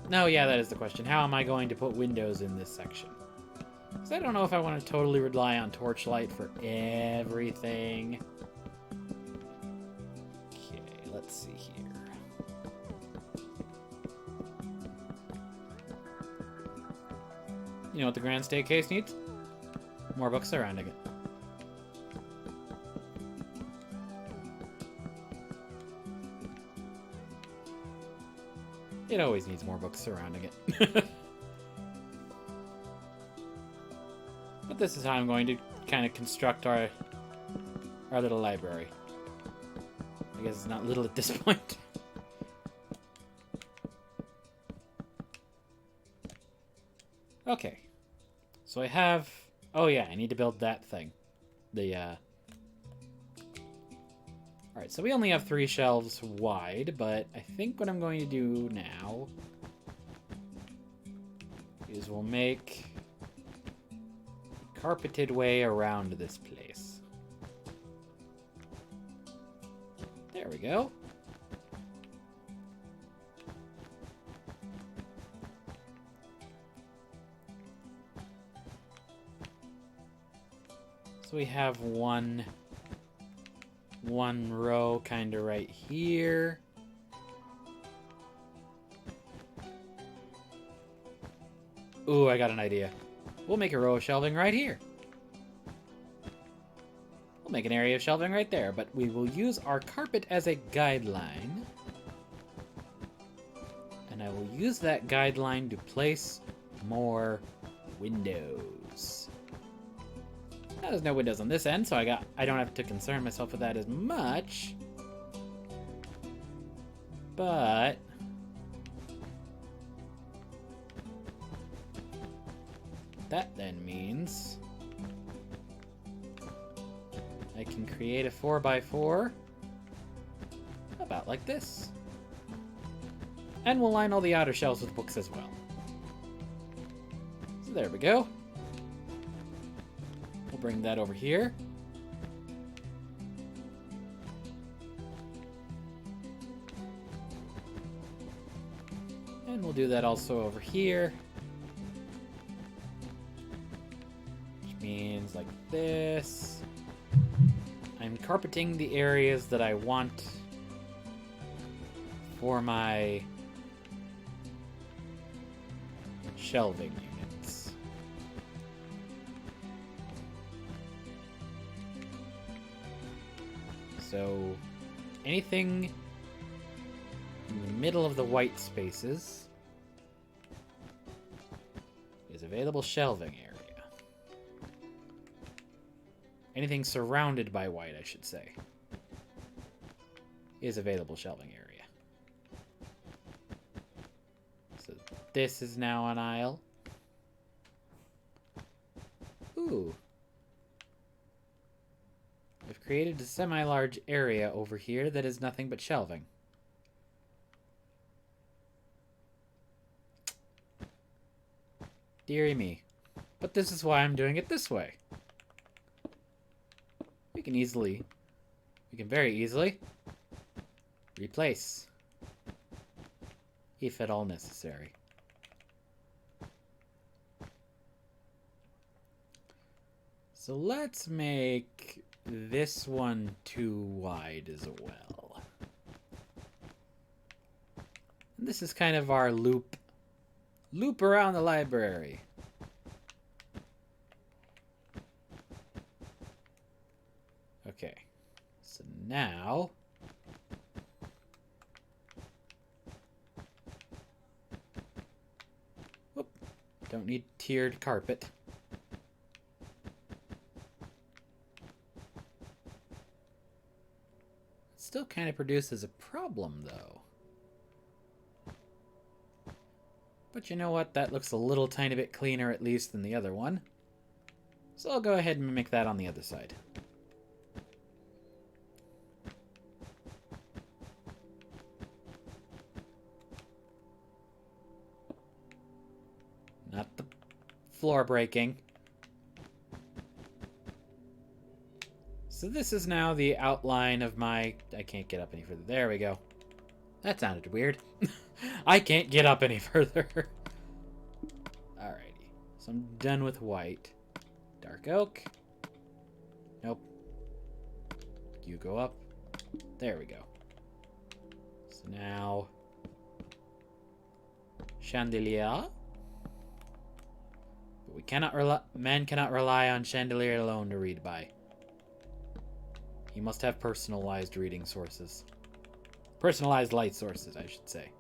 S1: No, yeah, that is the question. How am I going to put windows in this section? Because I don't know if I want to totally rely on torchlight for everything. Okay, let's see here. You know what the grand staircase needs? More books surrounding it. It always needs more books surrounding it. But this is how I'm going to kind of construct our little library. I guess it's not little at this point. Okay. So I have... Oh yeah, I need to build that thing. Alright, so we only have 3 shelves wide, but I think what I'm going to do now is we'll make a carpeted way around this place. There we go. So we have one row kind of right here. Ooh, I got an idea. We'll make a row of shelving right here. We'll make an area of shelving right there, but we will use our carpet as a guideline. And I will use that guideline to place more windows. Now, there's no windows on this end, so I don't have to concern myself with that as much. But that then means I can create a 4x4 about like this. And we'll line all the outer shelves with books as well. So there we go. We'll bring that over here. And we'll do that also over here. Which means like this. I'm carpeting the areas that I want for my shelving units. So anything in the middle of the white spaces is available shelving area. Anything surrounded by white, I should say, is available shelving area. So this is now an aisle. Ooh. I've created a semi-large area over here that is nothing but shelving. Dearie me. But this is why I'm doing it this way. We can very easily replace, if at all necessary. So let's make this one too wide as well. And this is kind of our loop around the library. Okay, so now whoop, don't need tiered carpet. It still kind of produces a problem though. But you know what? That looks a little tiny bit cleaner at least than the other one. So I'll go ahead and mimic that on the other side. Not the floor breaking. So this is now the outline of my... I can't get up any further. There we go. That sounded weird. I can't get up any further. Alrighty. So I'm done with white. Dark oak. Nope. You go up. There we go. So now... chandelier. But we cannot rely... Man cannot rely on chandelier alone to read by. He must have personalized reading sources. Personalized light sources, I should say.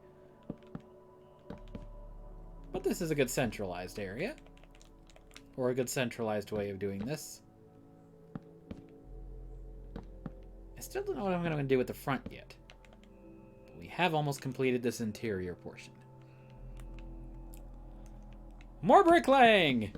S1: But this is a good centralized area. or a good centralized way of doing this. I still don't know what I'm going to do with the front yet. But we have almost completed this interior portion. More bricklaying!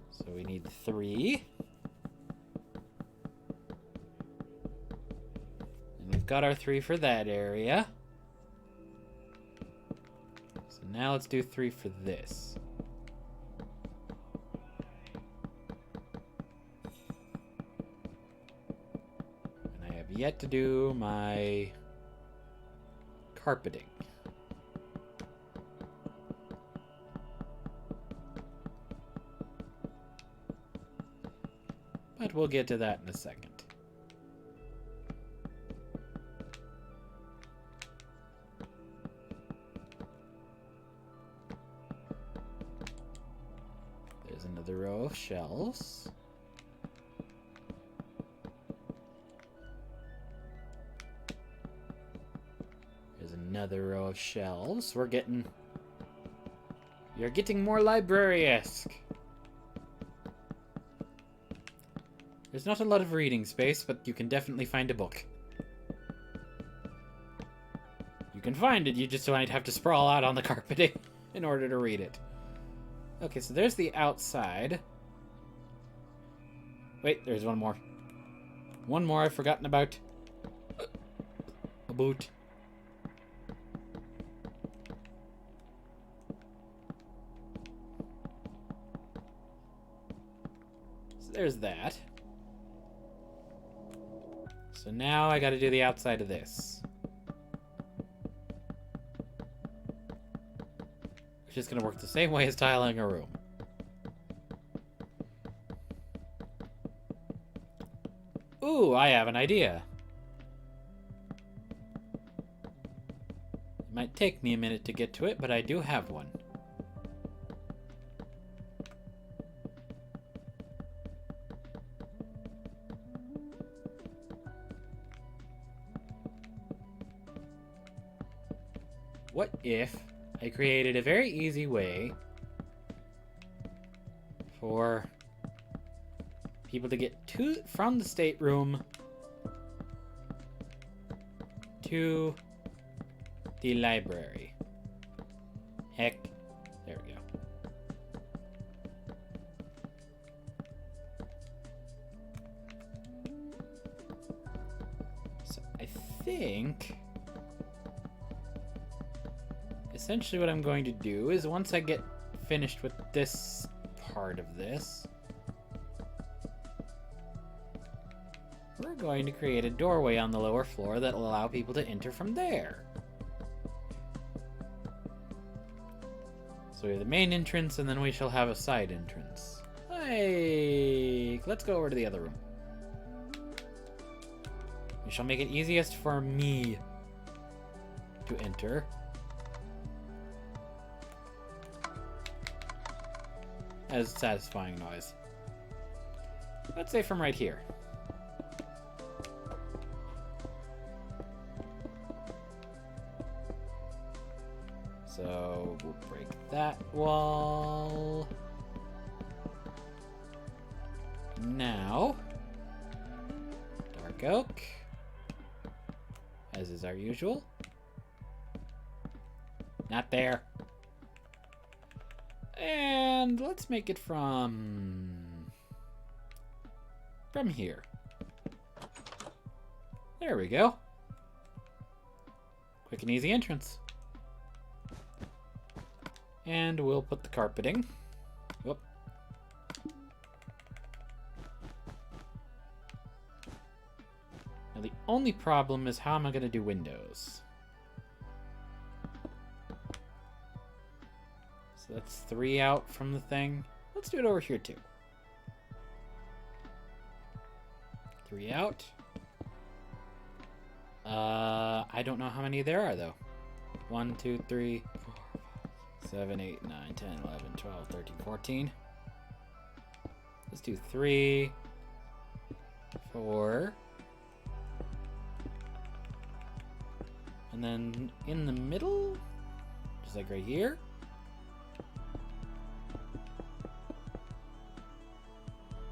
S1: So we need 3. And we've got our 3 for that area. So now let's do 3 for this. And I have yet to do my carpeting. But we'll get to that in a second. There's another row of shelves. There's another row of shelves. You're getting more library-esque. There's not a lot of reading space, but you can definitely find a book. You can find it, you just might have to sprawl out on the carpeting in order to read it. Okay, so there's the outside. Wait, there's one more. One more I've forgotten about. A boot. So there's that. So now I gotta do the outside of this. Which is gonna work the same way as tiling a room. Ooh, I have an idea. It might take me a minute to get to it, but I do have one. What if I created a very easy way for people to get from the stateroom to the library? Heck, there we go. So I think essentially what I'm going to do is once I get finished with this part of this, we're going to create a doorway on the lower floor that will allow people to enter from there. So we have the main entrance, and then we shall have a side entrance. Hey, let's go over to the other room. We shall make it easiest for me to enter. As satisfying noise. Let's say from right here. So we'll break that wall. Now, dark oak, as is our usual. Not there. And let's make it from here. There we go. Quick and easy entrance. And we'll put the carpeting. Whoop. Now the only problem is how am I going to do windows? So that's 3 out from the thing. Let's do it over here too. 3 out. I don't know how many there are though. 1, 2, 3, 4, 5, 7, 8, 9, 10, 11, 12, 13, 14. Let's do 3, 4. And then in the middle, just like right here.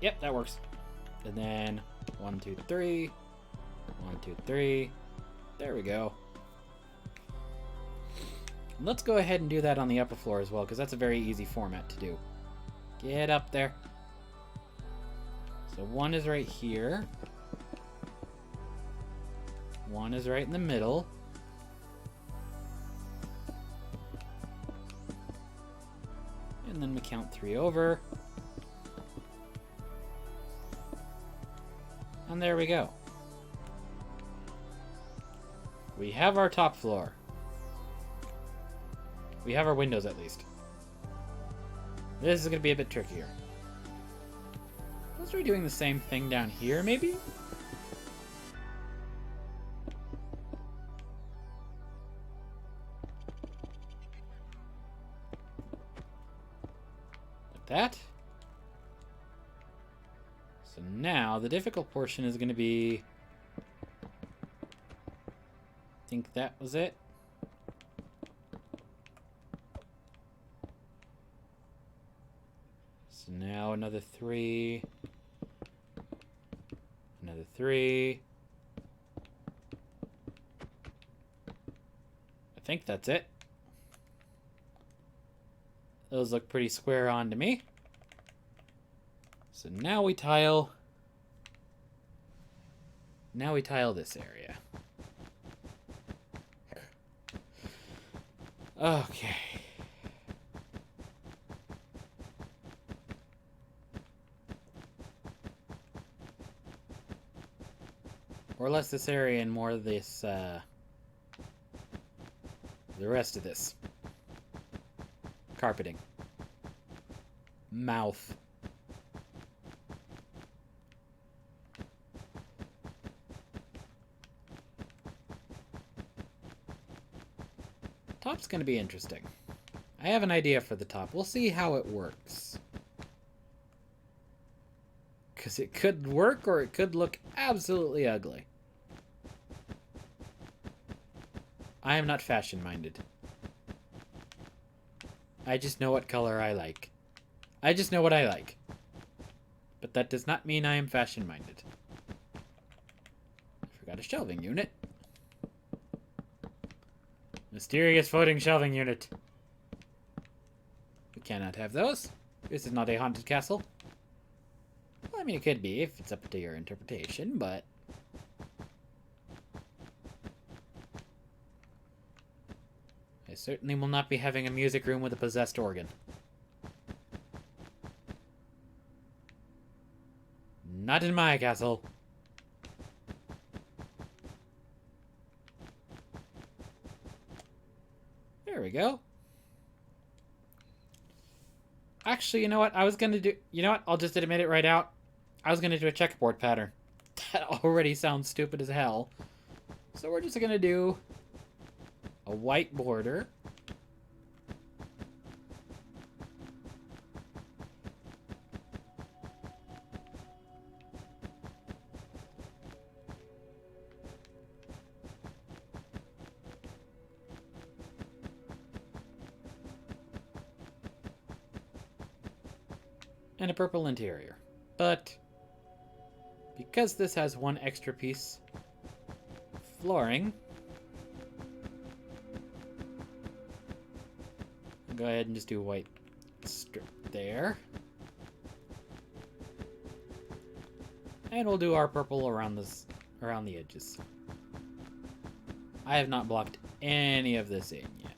S1: Yep, that works. And then 1, 2, 3. 1, 2, 3. There we go. Let's go ahead and do that on the upper floor as well, because that's a very easy format to do. Get up there. So 1 is right here. 1 is right in the middle. And then we count 3 over. And there we go. We have our top floor. We have our windows, at least. This is going to be a bit trickier. Let's try doing the same thing down here, maybe? Like that. So now, the difficult portion is going to be... I think that was it. So now another 3. Another 3. I think that's it. Those look pretty square on to me. So now we tile... Now we tile this area. Okay. Or less this area and more this, the rest of this. Carpeting. Mouth. Top's gonna be interesting. I have an idea for the top. We'll see how it works. Because it could work or it could look absolutely ugly. I am not fashion-minded. I just know what color I like. I just know what I like. But that does not mean I am fashion-minded. I forgot a shelving unit. Mysterious floating shelving unit. We cannot have those. This is not a haunted castle. Well, I mean, it could be if it's up to your interpretation, but... I certainly will not be having a music room with a possessed organ. Not in my castle. There we go. Actually, you know what? I was gonna do... You know what? I'll just admit it right out. I was gonna do a checkerboard pattern. That already sounds stupid as hell. So we're just gonna do... a white border. And a purple interior. But because this has one extra piece of flooring, I'll go ahead and just do a white strip there. And we'll do our purple around around the edges. I have not blocked any of this in yet.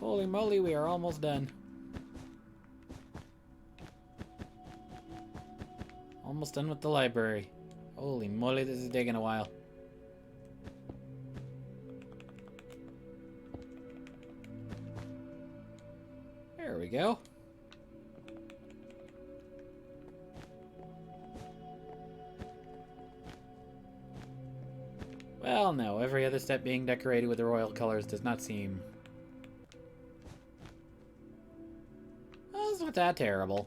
S1: Holy moly, we are almost done. Almost done with the library. Holy moly, this is taking a while. There we go. Well, Well, no. Every other step being decorated with the royal colors does not seem... Well, it's not that terrible.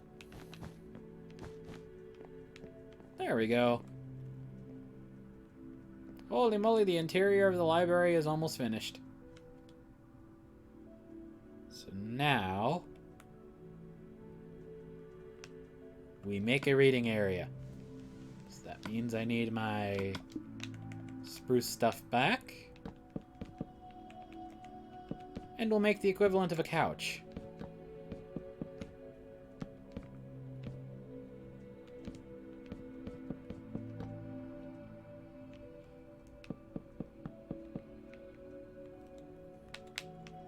S1: There we go. Holy moly, the interior of the library is almost finished. So now... we make a reading area. So that means I need my spruce stuff back. And we'll make the equivalent of a couch.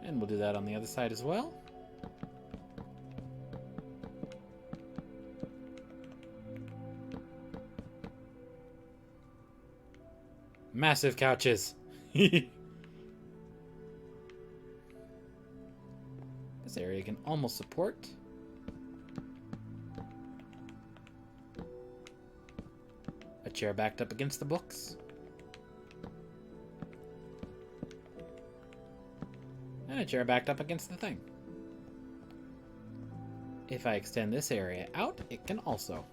S1: And we'll do that on the other side as well. Massive couches. This area can almost support. A chair backed up against the books. And a chair backed up against the thing. If I extend this area out, it can also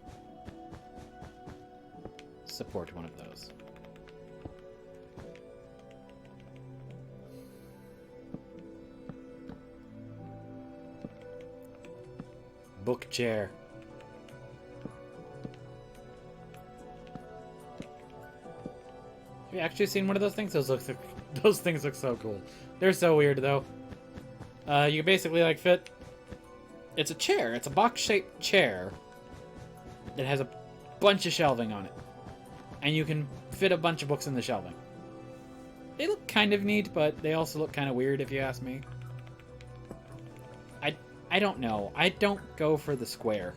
S1: support one of those. Book chair. Have you actually seen one of those things? Those things look so cool. They're so weird though. You can basically like fit. It's a chair. It's a box-shaped chair that has a bunch of shelving on it, and you can fit a bunch of books in the shelving. They look kind of neat, but they also look kind of weird if you ask me. I don't know. I don't go for the square.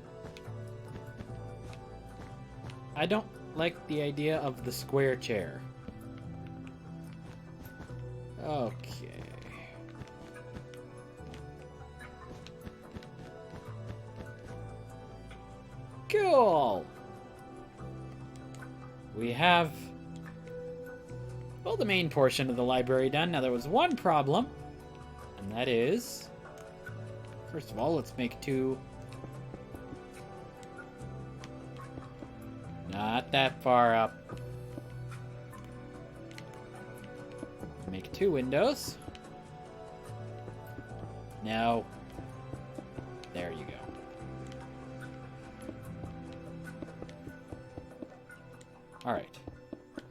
S1: I don't like the idea of the square chair. Okay. Cool! We have, well, the main portion of the library done. Now there was one problem, and that is... First of all, let's make two. Not that far up. Make two windows. No. There you go. Alright.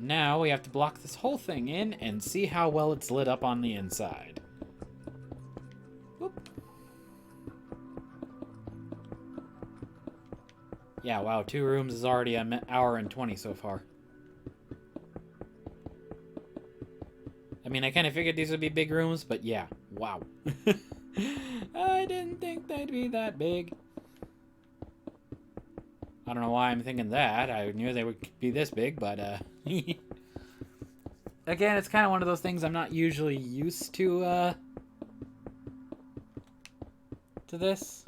S1: Now we have to block this whole thing in and see how well it's lit up on the inside. Yeah, wow, 2 rooms is already an hour and 20 so far. I mean, I kind of figured these would be big rooms, but yeah, wow. I didn't think they'd be that big. I don't know why I'm thinking that. I knew they would be this big, but, again, it's kind of one of those things I'm not usually used to this.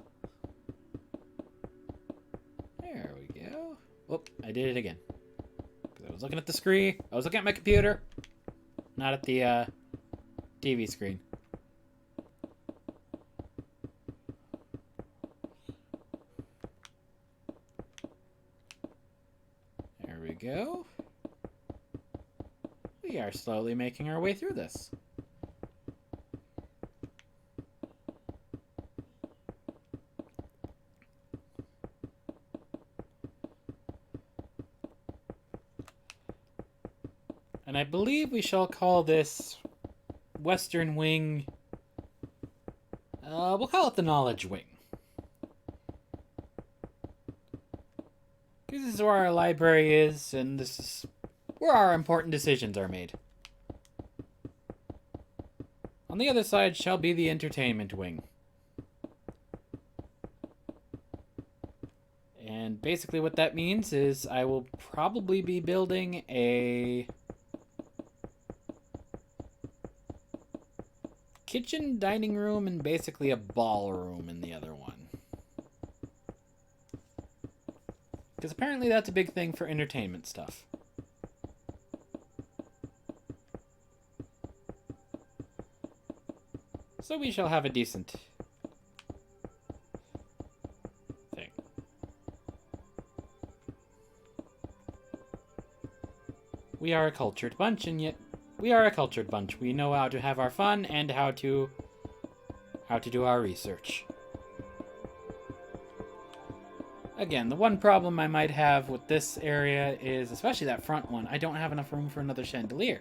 S1: Whoop, I did it again. Because I was looking at the screen. I was looking at my computer. Not at the TV screen. There we go. We are slowly making our way through this. And I believe we shall call this Western Wing... we'll call it the Knowledge Wing. This is where our library is, and this is where our important decisions are made. On the other side shall be the Entertainment Wing. And basically what that means is I will probably be building a... kitchen, dining room, and basically a ballroom in the other one. Because apparently that's a big thing for entertainment stuff. So we shall have a decent thing. We are a cultured bunch, and yet we are a cultured bunch. We know how to have our fun and how to do our research. Again, the one problem I might have with this area is, especially that front one, I don't have enough room for another chandelier.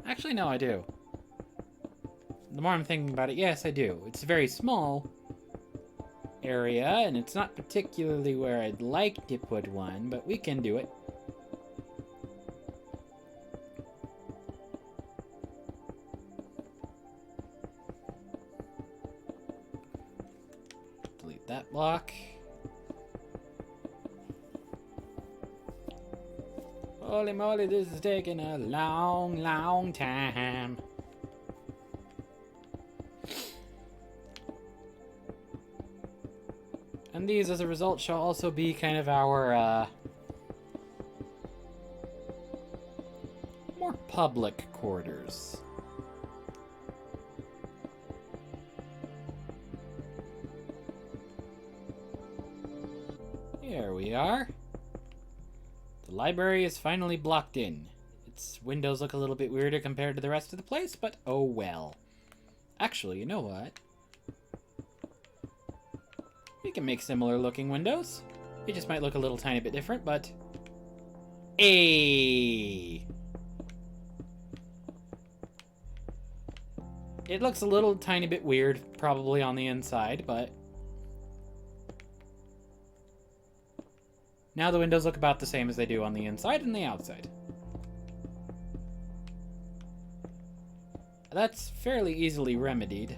S1: Actually, no, I do. The more I'm thinking about it, yes, I do. It's a very small area, and it's not particularly where I'd like to put one, but we can do it. Delete that block. Holy moly, this is taking a long, long time. And these, as a result, shall also be kind of our, more public quarters. Here we are. The library is finally blocked in. Its windows look a little bit weirder compared to the rest of the place, but oh well. Actually, you know what? We can make similar looking windows. They just might look a little tiny bit different, but... Hey! It looks a little tiny bit weird, probably on the inside, but... Now the windows look about the same as they do on the inside and the outside. That's fairly easily remedied.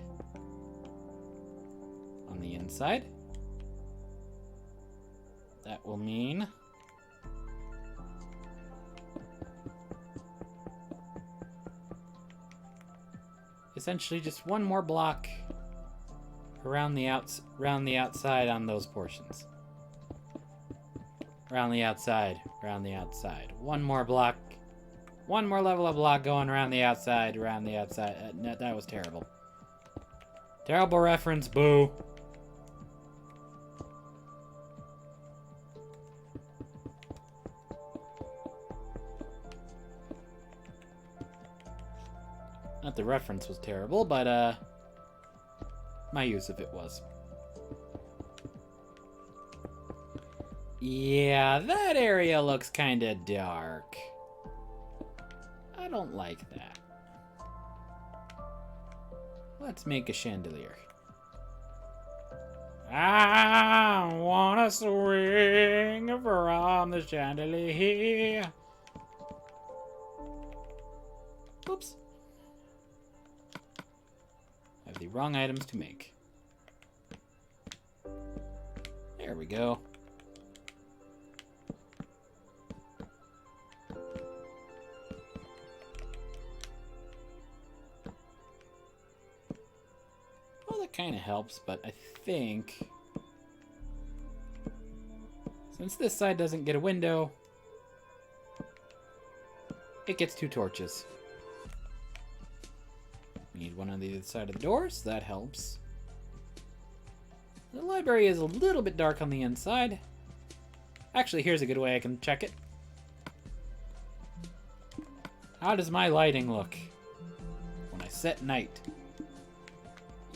S1: On the inside. That will mean... essentially just one more block around the outside on those portions. Around the outside, around the outside. One more block. One more level of block going around the outside, around the outside. That was terrible. Terrible reference, boo. Not the reference was terrible, but, my use of it was. Yeah, that area looks kinda dark. I don't like that. Let's make a chandelier. I wanna swing from the chandelier. Oops. I have the wrong items to make. There we go. Well, that kind of helps, but I think... since this side doesn't get a window, it gets 2 torches. We need one on the other side of the doors. That helps. The library is a little bit dark on the inside. Actually, here's a good way I can check it. How does my lighting look when I set night?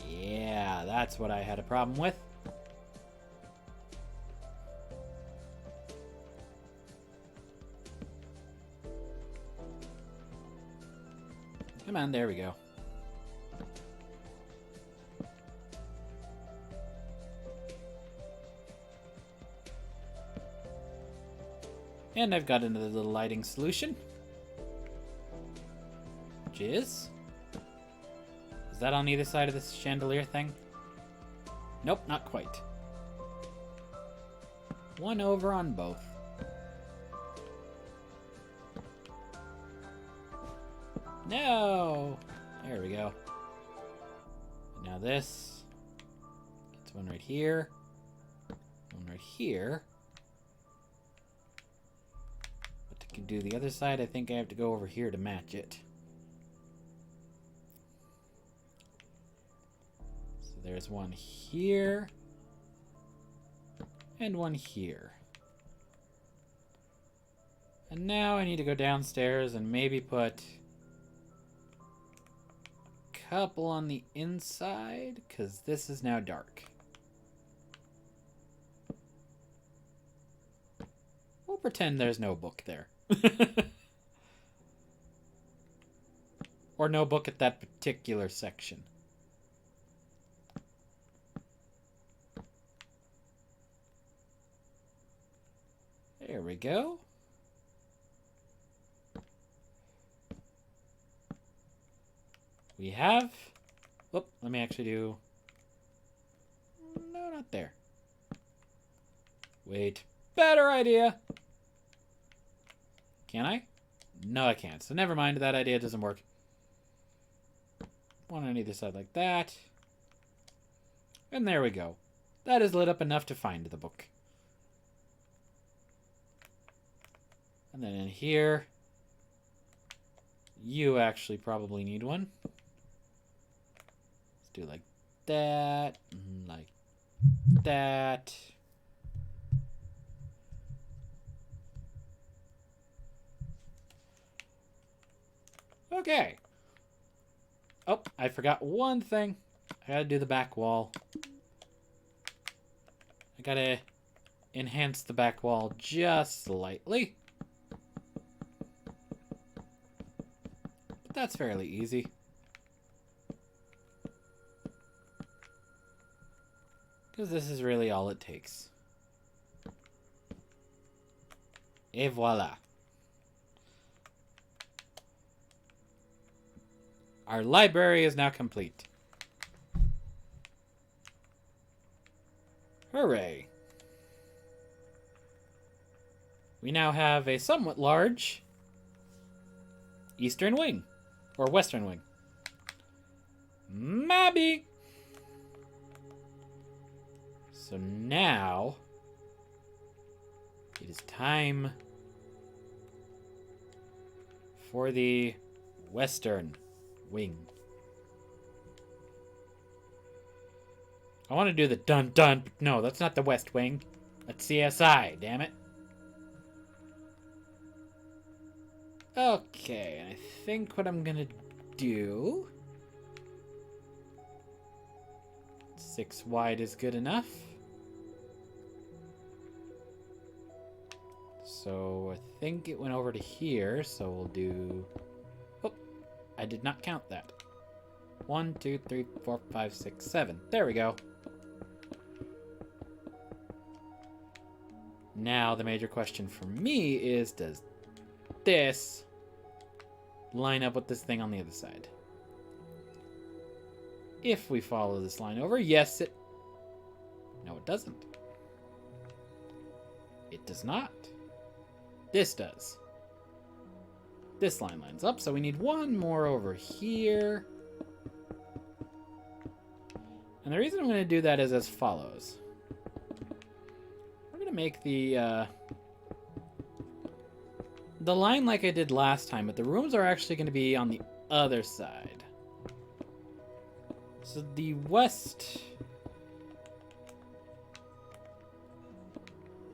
S1: Yeah, that's what I had a problem with. Come on, there we go. And I've got another little lighting solution. Which is that on either side of this chandelier thing? Nope, not quite. One over on both. No! There we go. Now this gets one right here. One right here. But to do the other side, I think I have to go over here to match it. there's one here. And one here. And now I need to go downstairs and maybe put a couple on the inside, because this is now dark. We'll pretend there's no book there. Or no book at that particular section. There we go. We have... Whoop, let me actually do... No, not there. Wait. Better idea! Can I? No, I can't. So never mind. That idea doesn't work. One on either side like that. And there we go. That is lit up enough to find the book. And then in here, you actually probably need one. Let's do like that, like that. Okay. Oh, I forgot one thing. I gotta do the back wall. I gotta enhance the back wall just slightly. But that's fairly easy. Because this is really all it takes. Et voila. Our library is now complete. Hooray. We now have a somewhat large eastern wing. Or western wing. Maybe. So now it is time for the western wing. I want to do the dun dun, but no, that's not the West Wing. That's CSI, damn it. Okay, I think what I'm gonna do... 6 wide is good enough. So I think it went over to here, so we'll do... Oh, I did not count that. 1, 2, 3, 4, 5, 6, 7. There we go. Now the major question for me is, does this line up with this thing on the other side? If we follow this line over, yes, it... No, it doesn't. It does not. This does. This line lines up, so we need one more over here. And the reason I'm going to do that is as follows. We're going to make the line like I did last time, but the rooms are actually going to be on the other side. So the west...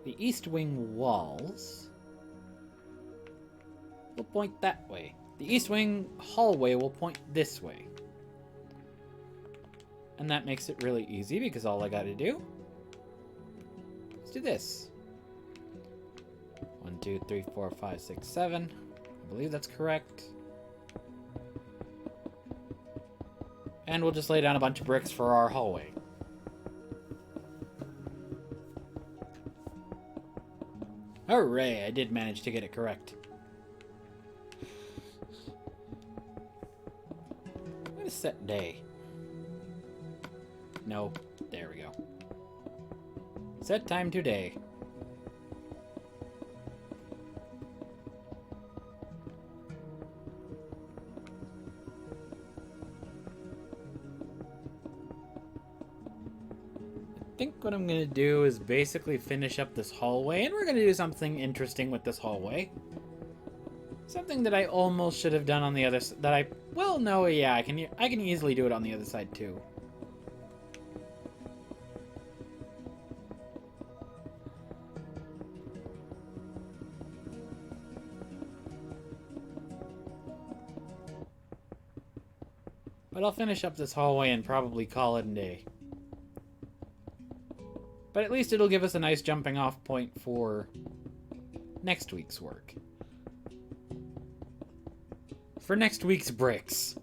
S1: The east wing walls will point that way. The east wing hallway will point this way. And that makes it really easy because all I gotta do is do this. 1, 2, 3, 4, 5, 6, 7. I believe that's correct. And we'll just lay down a bunch of bricks for our hallway. Hooray, I did manage to get it correct. I'm gonna set day. No, there we go. Set time today. I think what I'm gonna do is basically finish up this hallway, and we're gonna do something interesting with this hallway. Something that I almost should have done on the other side. Well, no, yeah, I can easily do it on the other side too. But I'll finish up this hallway and probably call it a day. But at least it'll give us a nice jumping off point for next week's work. For next week's bricks.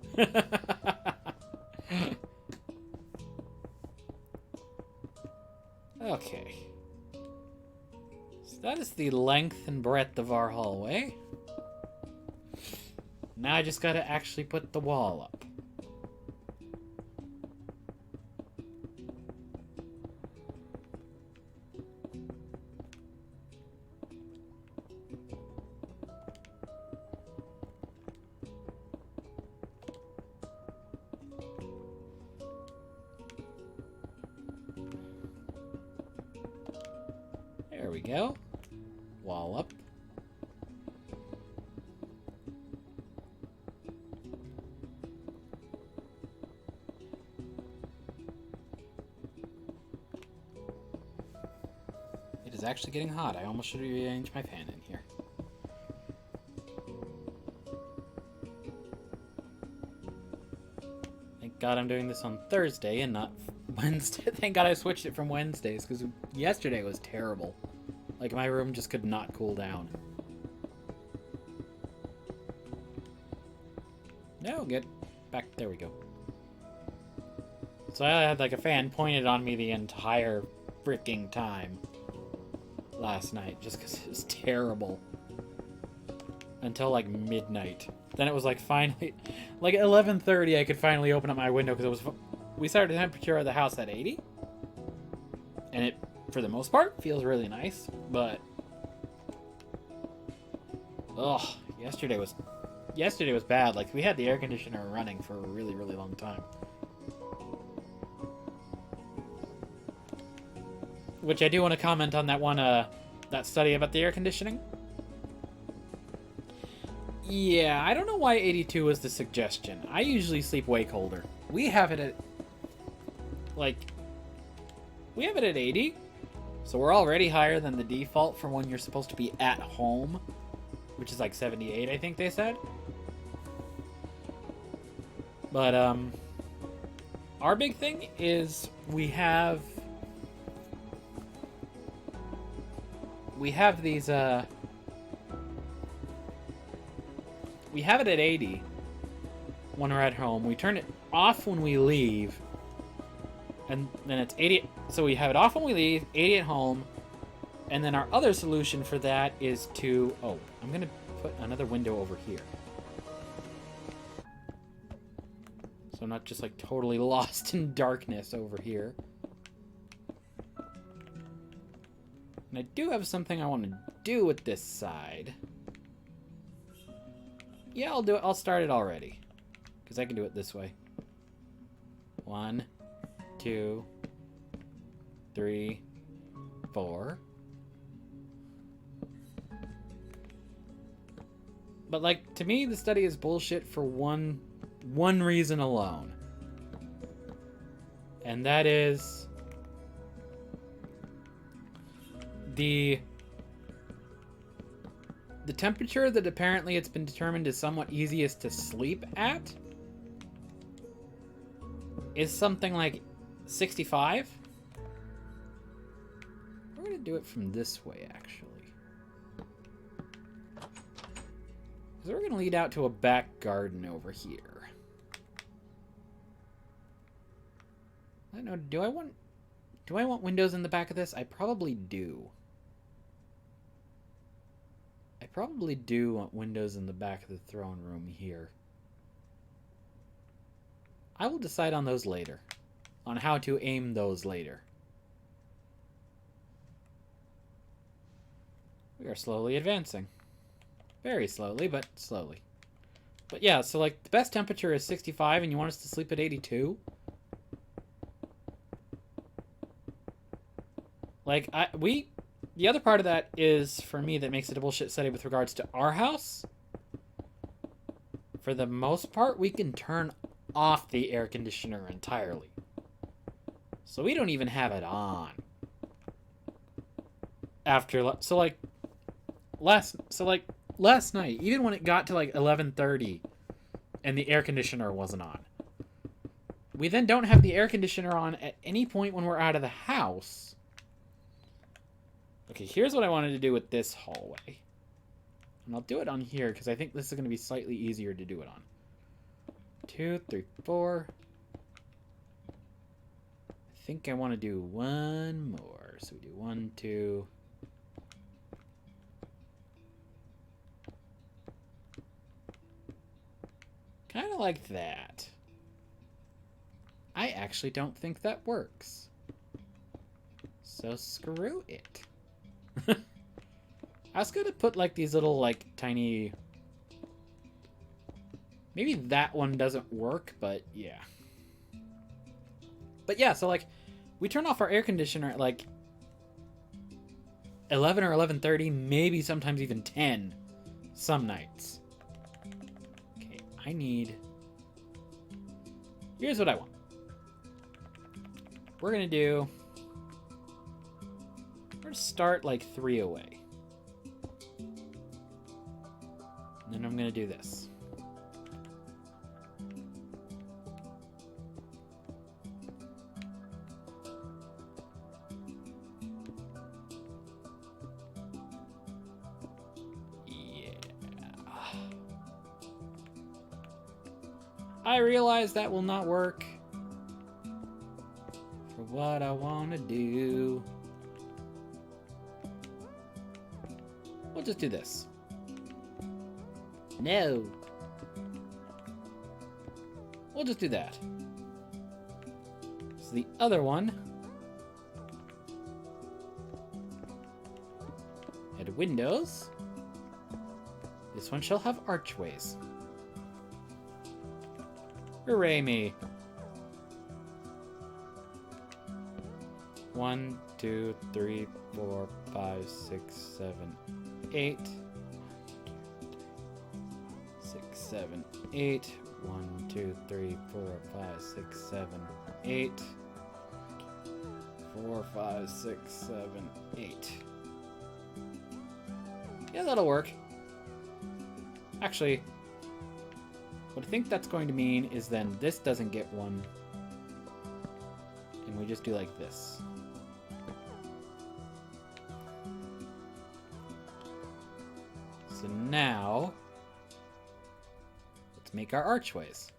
S1: Okay. So that is the length and breadth of our hallway. Now I just gotta actually put the wall up. There we go. Wall up. It is actually getting hot. I almost should rearrange my fan in here. Thank God I'm doing this on Thursday and not Wednesday. Thank God I switched it from Wednesdays, because yesterday was terrible. Like, my room just could not cool down. No, get back. There we go. So I had, like, a fan pointed on me the entire freaking time last night, just because it was terrible. Until, like, midnight. Then it was, like, finally... Like, at 11:30, I could finally open up my window, because it was... We started the temperature of the house at 80. And it, for the most part, feels really nice, but... Ugh, yesterday was bad. Like, we had the air conditioner running for a really, really long time. Which I do want to comment on that one, that study about the air conditioning. Yeah, I don't know why 82 was the suggestion. I usually sleep way colder. We have it at... Like... We have it at 80. So we're already higher than the default for when you're supposed to be at home. Which is like 78, I think they said. But, our big thing is we have these, we have it at 80 when we're at home. We turn it off when we leave. And then it's 80. So we have it off when we leave, 80 at home. And then our other solution for that is to... Oh, I'm going to put another window over here. So I'm not just, like, totally lost in darkness over here. And I do have something I want to do with this side. Yeah, I'll do it. I'll start it already. Because I can do it this way. 1, 2, 3, 4. But, like, to me, the study is bullshit for one reason alone. And that is... The temperature that apparently it's been determined is somewhat easiest to sleep at is something like 65. We're going to do it from this way, actually. So we're going to lead out to a back garden over here. I don't know, do I want windows in the back of this? I probably do. I probably do want windows in the back of the throne room here. I will decide on those later. On how to aim those later. We are slowly advancing. Very slowly, but slowly. But yeah, so like the best temperature is 65 and you want us to sleep at 82? Like, the other part of that is, for me, that makes it a bullshit study with regards to our house. For the most part, we can turn off the air conditioner entirely. So we don't even have it on. Last night, even when it got to like 11:30 and the air conditioner wasn't on, We then don't have the air conditioner on at any point when we're out of the house. Okay, here's what I wanted to do with this hallway. And I'll do it on here because I think this is going to be slightly easier to do it on. 2, 3, 4. I think I want to do one more. So we do 1, 2. Kind of like that. I actually don't think that works. So screw it. I was gonna put like these little like tiny... Maybe that one doesn't work, but yeah. But yeah, so like we turn off our air conditioner at like 11 or 11:30, maybe sometimes even 10 some nights. Okay, I need... Here's what I want. We're gonna do... We're gonna start like 3 away. And then I'm gonna do this. I realize that will not work for what I want to do. We'll just do this. No. We'll just do that. So the other one had windows. This one shall have archways. Hooray me. 1, 2, 3, 4, 5, 6, 7, 8. 6, 7, 8. 1, 2, 3, 4, 5, 6, 7, 8. 4, 5, 6, 7, 8. Yeah, that'll work. Actually, what I think that's going to mean is then this doesn't get one. And we just do like this. So now, let's make our archways.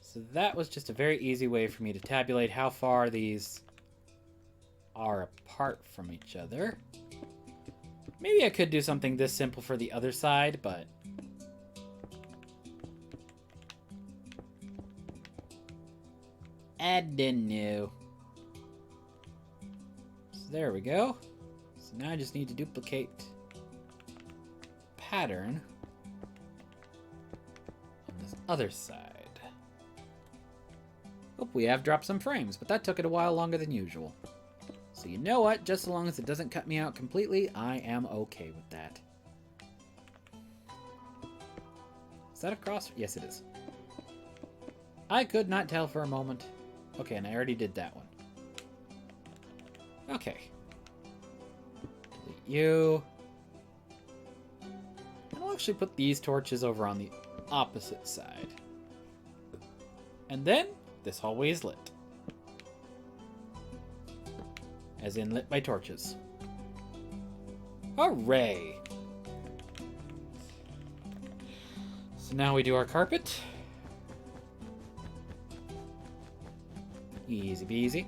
S1: So that was just a very easy way for me to tabulate how far these are apart from each other. Maybe I could do something this simple for the other side, but... I didn't know. So there we go. So now I just need to duplicate pattern on this other side. Oh, we have dropped some frames, but that took it a while longer than usual. So you know what? Just as long as it doesn't cut me out completely, I am okay with that. Is that a cross? Yes, it is. I could not tell for a moment. Okay, and I already did that one. Okay. Delete you. And I'll actually put these torches over on the opposite side. And then, this hallway is lit. As in lit by torches. Hooray! So now we do our carpet. Easy peasy.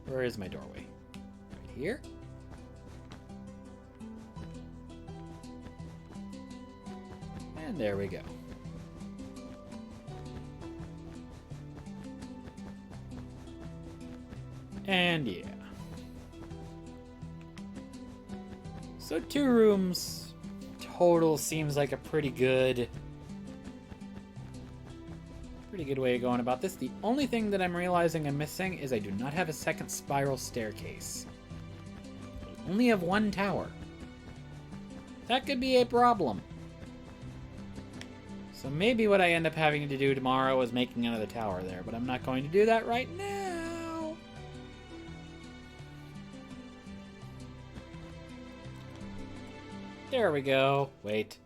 S1: Where is my doorway? Right here. And there we go. And yeah. So 2 rooms total seems like a pretty good way of going about this. The only thing that I'm realizing I'm missing is I do not have a second spiral staircase. I only have 1 tower. That could be a problem. So maybe what I end up having to do tomorrow is making another tower there, but I'm not going to do that right now. There we go. Wait.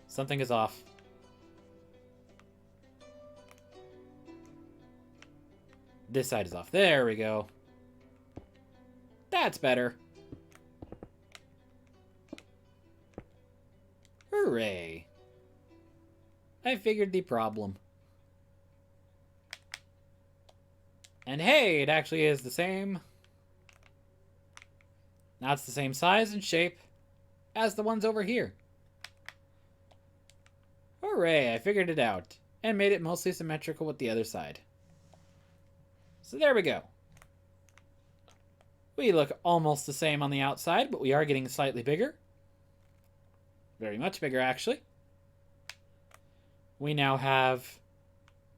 S1: Something is off. This side is off. There we go. That's better. Hooray. I figured the problem. And hey, it actually is the same. Now it's the same size and shape as the ones over here. Hooray, I figured it out. And made it mostly symmetrical with the other side. So there we go. We look almost the same on the outside, but we are getting slightly bigger. Very much bigger, actually. We now have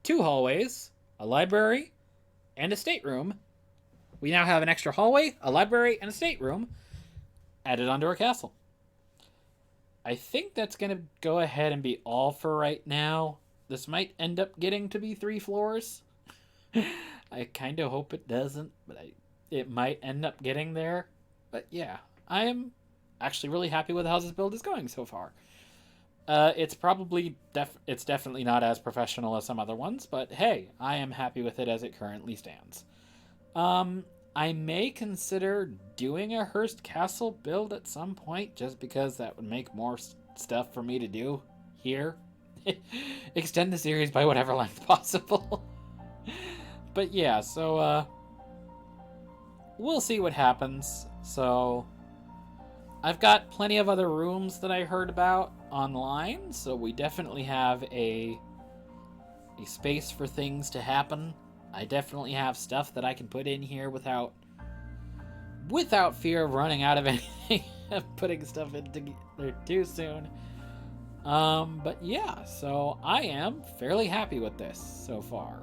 S1: 2 hallways, a library, and a stateroom. We now have an extra hallway, a library, and a stateroom added onto our castle. I think that's going to go ahead and be all for right now. This might end up getting to be 3 floors. I kind of hope it doesn't, but it might end up getting there. But yeah, I am actually really happy with how this build is going so far. It's probably it's definitely not as professional as some other ones, but hey, I am happy with it as it currently stands. I may consider doing a Hearst Castle build at some point, just because that would make more stuff for me to do here. Extend the series by whatever length possible. But yeah, so we'll see what happens. So I've got plenty of other rooms that I heard about online, so we definitely have a space for things to happen. I definitely have stuff that I can put in here without fear of running out of anything and putting stuff into there too soon. But yeah, so I am fairly happy with this so far.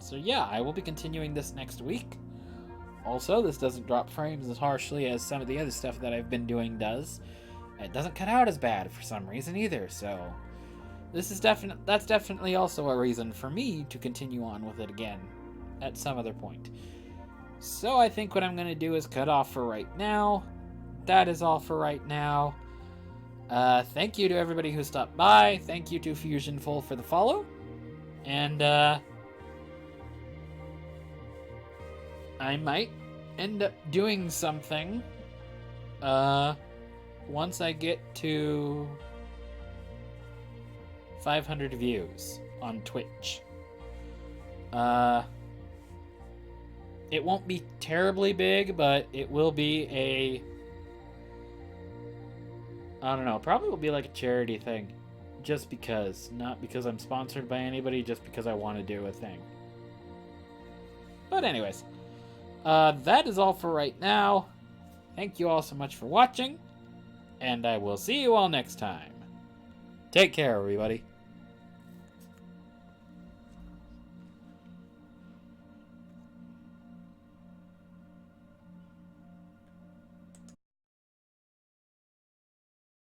S1: So yeah, I will be continuing this next week. Also, this doesn't drop frames as harshly as some of the other stuff that I've been doing does. It doesn't cut out as bad for some reason either, so this is that's definitely also a reason for me to continue on with it again at some other point. So I think what I'm going to do is cut off for right now. That is all for right now. Thank you to everybody who stopped by. Thank you to Fusionful for the follow. And I might end up doing something once I get to 500 views on Twitch. It won't be terribly big, but it will be I don't know, probably will be like a charity thing. Just because. Not because I'm sponsored by anybody, just because I want to do a thing. But anyways, that is all for right now. Thank you all so much for watching, and I will see you all next time. Take care, everybody.